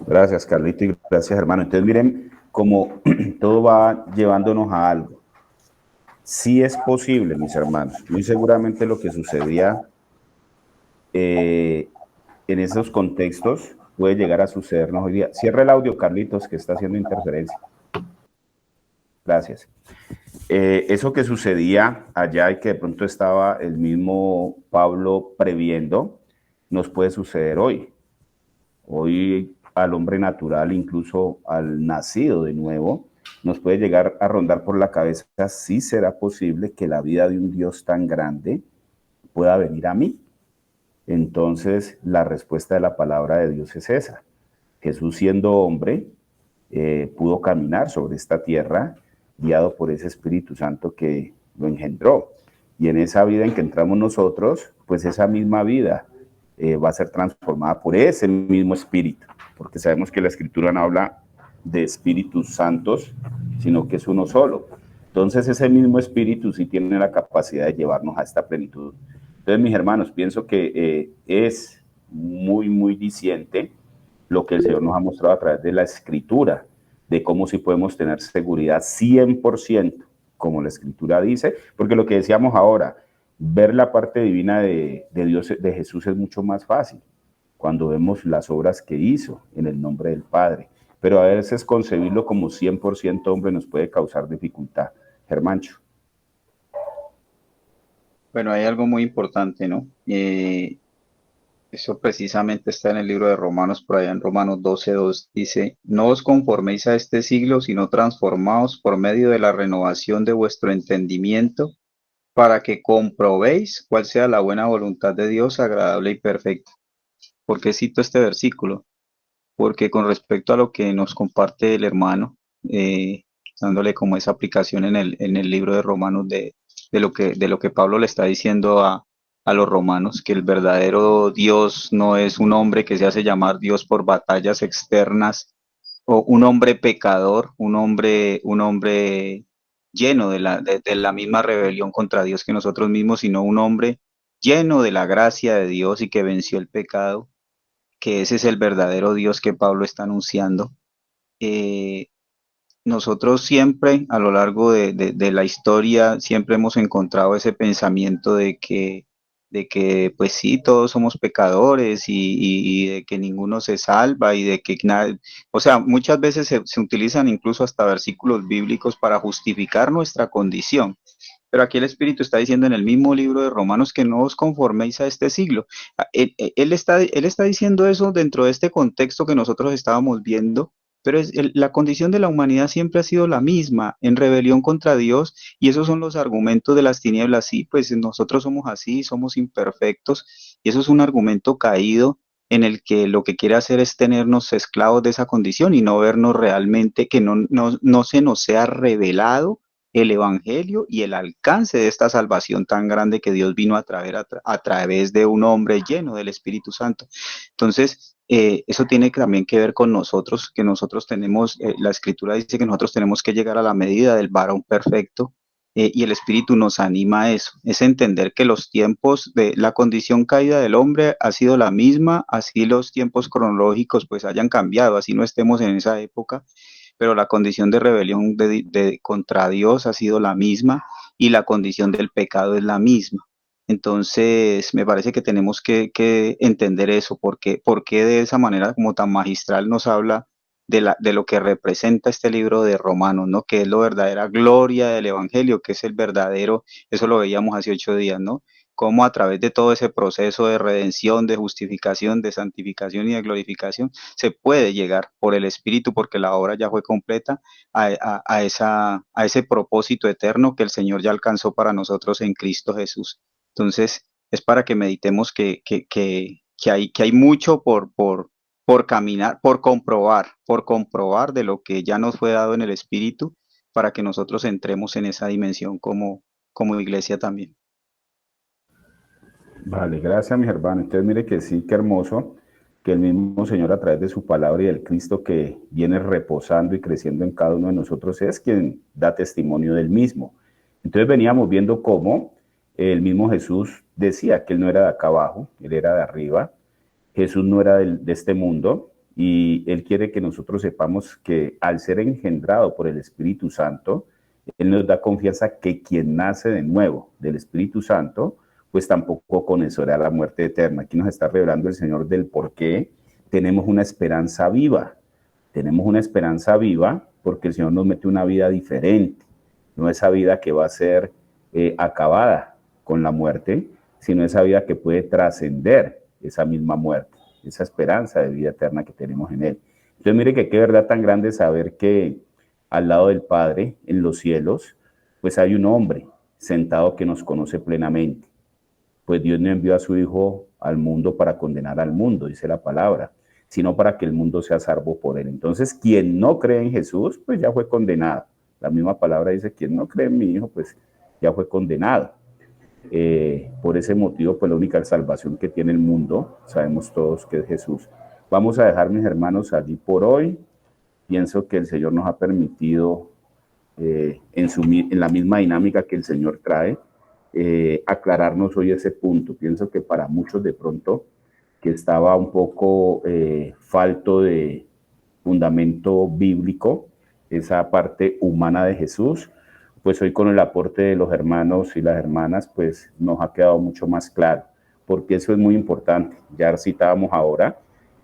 Speaker 1: Gracias, Carlito, y gracias, hermano. Entonces, miren cómo todo va llevándonos a algo. Sí es posible, mis hermanos. Muy seguramente lo que sucedía en esos contextos puede llegar a sucedernos hoy día. Cierra el audio, Carlitos, que está haciendo interferencia. Gracias. Eso que sucedía allá y que de pronto estaba el mismo Pablo previendo, nos puede suceder hoy. Hoy al hombre natural, incluso al nacido de nuevo, nos puede llegar a rondar por la cabeza si será posible que la vida de un Dios tan grande pueda venir a mí. Entonces, la respuesta de la palabra de Dios es esa. Jesús, siendo hombre, pudo caminar sobre esta tierra guiado por ese Espíritu Santo que lo engendró. Y en esa vida en que entramos nosotros, pues esa misma vida va a ser transformada por ese mismo Espíritu, porque sabemos que la Escritura no habla de Espíritus Santos, sino que es uno solo. Entonces ese mismo Espíritu sí tiene la capacidad de llevarnos a esta plenitud. Entonces, mis hermanos, pienso que es muy diciente lo que el Señor nos ha mostrado a través de la Escritura, de cómo sí podemos tener seguridad 100%, como la Escritura dice, porque lo que decíamos ahora, ver la parte divina de Dios, de Jesús, es mucho más fácil cuando vemos las obras que hizo en el nombre del Padre, pero a veces concebirlo como 100% hombre nos puede causar dificultad. Germancho.
Speaker 2: Bueno, hay algo muy importante, ¿no? Eso precisamente está en el libro de Romanos, por allá en Romanos 12:2, dice, no os conforméis a este siglo, sino transformaos por medio de la renovación de vuestro entendimiento, para que comprobéis cuál sea la buena voluntad de Dios, agradable y perfecta. ¿Por qué cito este versículo? Porque con respecto a lo que nos comparte el hermano, dándole como esa aplicación en el libro de Romanos de lo que Pablo le está diciendo a los romanos, que el verdadero Dios no es un hombre que se hace llamar Dios por batallas externas, o un hombre pecador, un hombre lleno de la misma rebelión contra Dios que nosotros mismos, sino un hombre lleno de la gracia de Dios y que venció el pecado, que ese es el verdadero Dios que Pablo está anunciando. Eh, Nosotros siempre, a lo largo de la historia, siempre hemos encontrado ese pensamiento de que, pues sí, todos somos pecadores y de que ninguno se salva y de que nada, o sea, muchas veces se utilizan incluso hasta versículos bíblicos para justificar nuestra condición. Pero aquí el Espíritu está diciendo en el mismo libro de Romanos que no os conforméis a este siglo. Él está diciendo eso dentro de este contexto que nosotros estábamos viendo, pero la condición de la humanidad siempre ha sido la misma, en rebelión contra Dios, y esos son los argumentos de las tinieblas. Sí, pues nosotros somos así, somos imperfectos, y eso es un argumento caído en el que lo que quiere hacer es tenernos esclavos de esa condición y no vernos realmente, que no se nos sea revelado el evangelio y el alcance de esta salvación tan grande que Dios vino a traer a través de un hombre lleno del Espíritu Santo. Entonces, eso tiene también que ver con nosotros, que nosotros tenemos, la Escritura dice que nosotros tenemos que llegar a la medida del varón perfecto, y el Espíritu nos anima a eso, es entender que los tiempos de la condición caída del hombre ha sido la misma, así los tiempos cronológicos pues hayan cambiado, así no estemos en esa época, pero la condición de rebelión contra Dios ha sido la misma y la condición del pecado es la misma. Entonces, me parece que tenemos que entender eso, porque de esa manera como tan magistral nos habla de lo que representa este libro de Romanos, ¿no? Que es la verdadera gloria del Evangelio, que es el verdadero, eso lo veíamos hace 8 días, ¿no? cómo a través de todo ese proceso de redención, de justificación, de santificación y de glorificación, se puede llegar por el Espíritu, porque la obra ya fue completa, a ese propósito eterno que el Señor ya alcanzó para nosotros en Cristo Jesús. Entonces, es para que meditemos que hay mucho por caminar, por comprobar de lo que ya nos fue dado en el Espíritu, para que nosotros entremos en esa dimensión como iglesia también.
Speaker 1: Vale, gracias, mis hermanos. Entonces, mire que sí, qué hermoso que el mismo Señor, a través de su palabra y del Cristo que viene reposando y creciendo en cada uno de nosotros, es quien da testimonio del mismo. Entonces veníamos viendo cómo el mismo Jesús decía que él no era de acá abajo, él era de arriba. Jesús no era de este mundo, y él quiere que nosotros sepamos que al ser engendrado por el Espíritu Santo, él nos da confianza que quien nace de nuevo del Espíritu Santo, pues tampoco conocerá la muerte eterna. Aquí nos está revelando el Señor del por qué tenemos una esperanza viva. Tenemos una esperanza viva porque el Señor nos mete una vida diferente, no esa vida que va a ser acabada con la muerte, sino esa vida que puede trascender esa misma muerte, esa esperanza de vida eterna que tenemos en Él. Entonces mire que qué verdad tan grande saber que al lado del Padre, en los cielos, pues hay un hombre sentado que nos conoce plenamente. Pues Dios no envió a su Hijo al mundo para condenar al mundo, dice la palabra, sino para que el mundo sea salvo por Él. Entonces, quien no cree en Jesús, pues ya fue condenado. La misma palabra dice, quien no cree en mi Hijo, pues ya fue condenado. Por ese motivo, pues la única salvación que tiene el mundo, sabemos todos que es Jesús. Vamos a dejar, mis hermanos, allí por hoy. Pienso que el Señor nos ha permitido, en la misma dinámica que el Señor trae, aclararnos hoy ese punto. Pienso que para muchos de pronto que estaba un poco falto de fundamento bíblico, esa parte humana de Jesús, pues hoy con el aporte de los hermanos y las hermanas, pues nos ha quedado mucho más claro, porque eso es muy importante. Ya citábamos ahora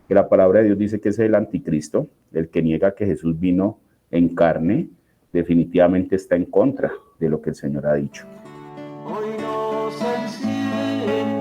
Speaker 1: que la palabra de Dios dice que es el anticristo, el que niega que Jesús vino en carne, definitivamente está en contra de lo que el Señor ha dicho.
Speaker 8: Hoy nos enciende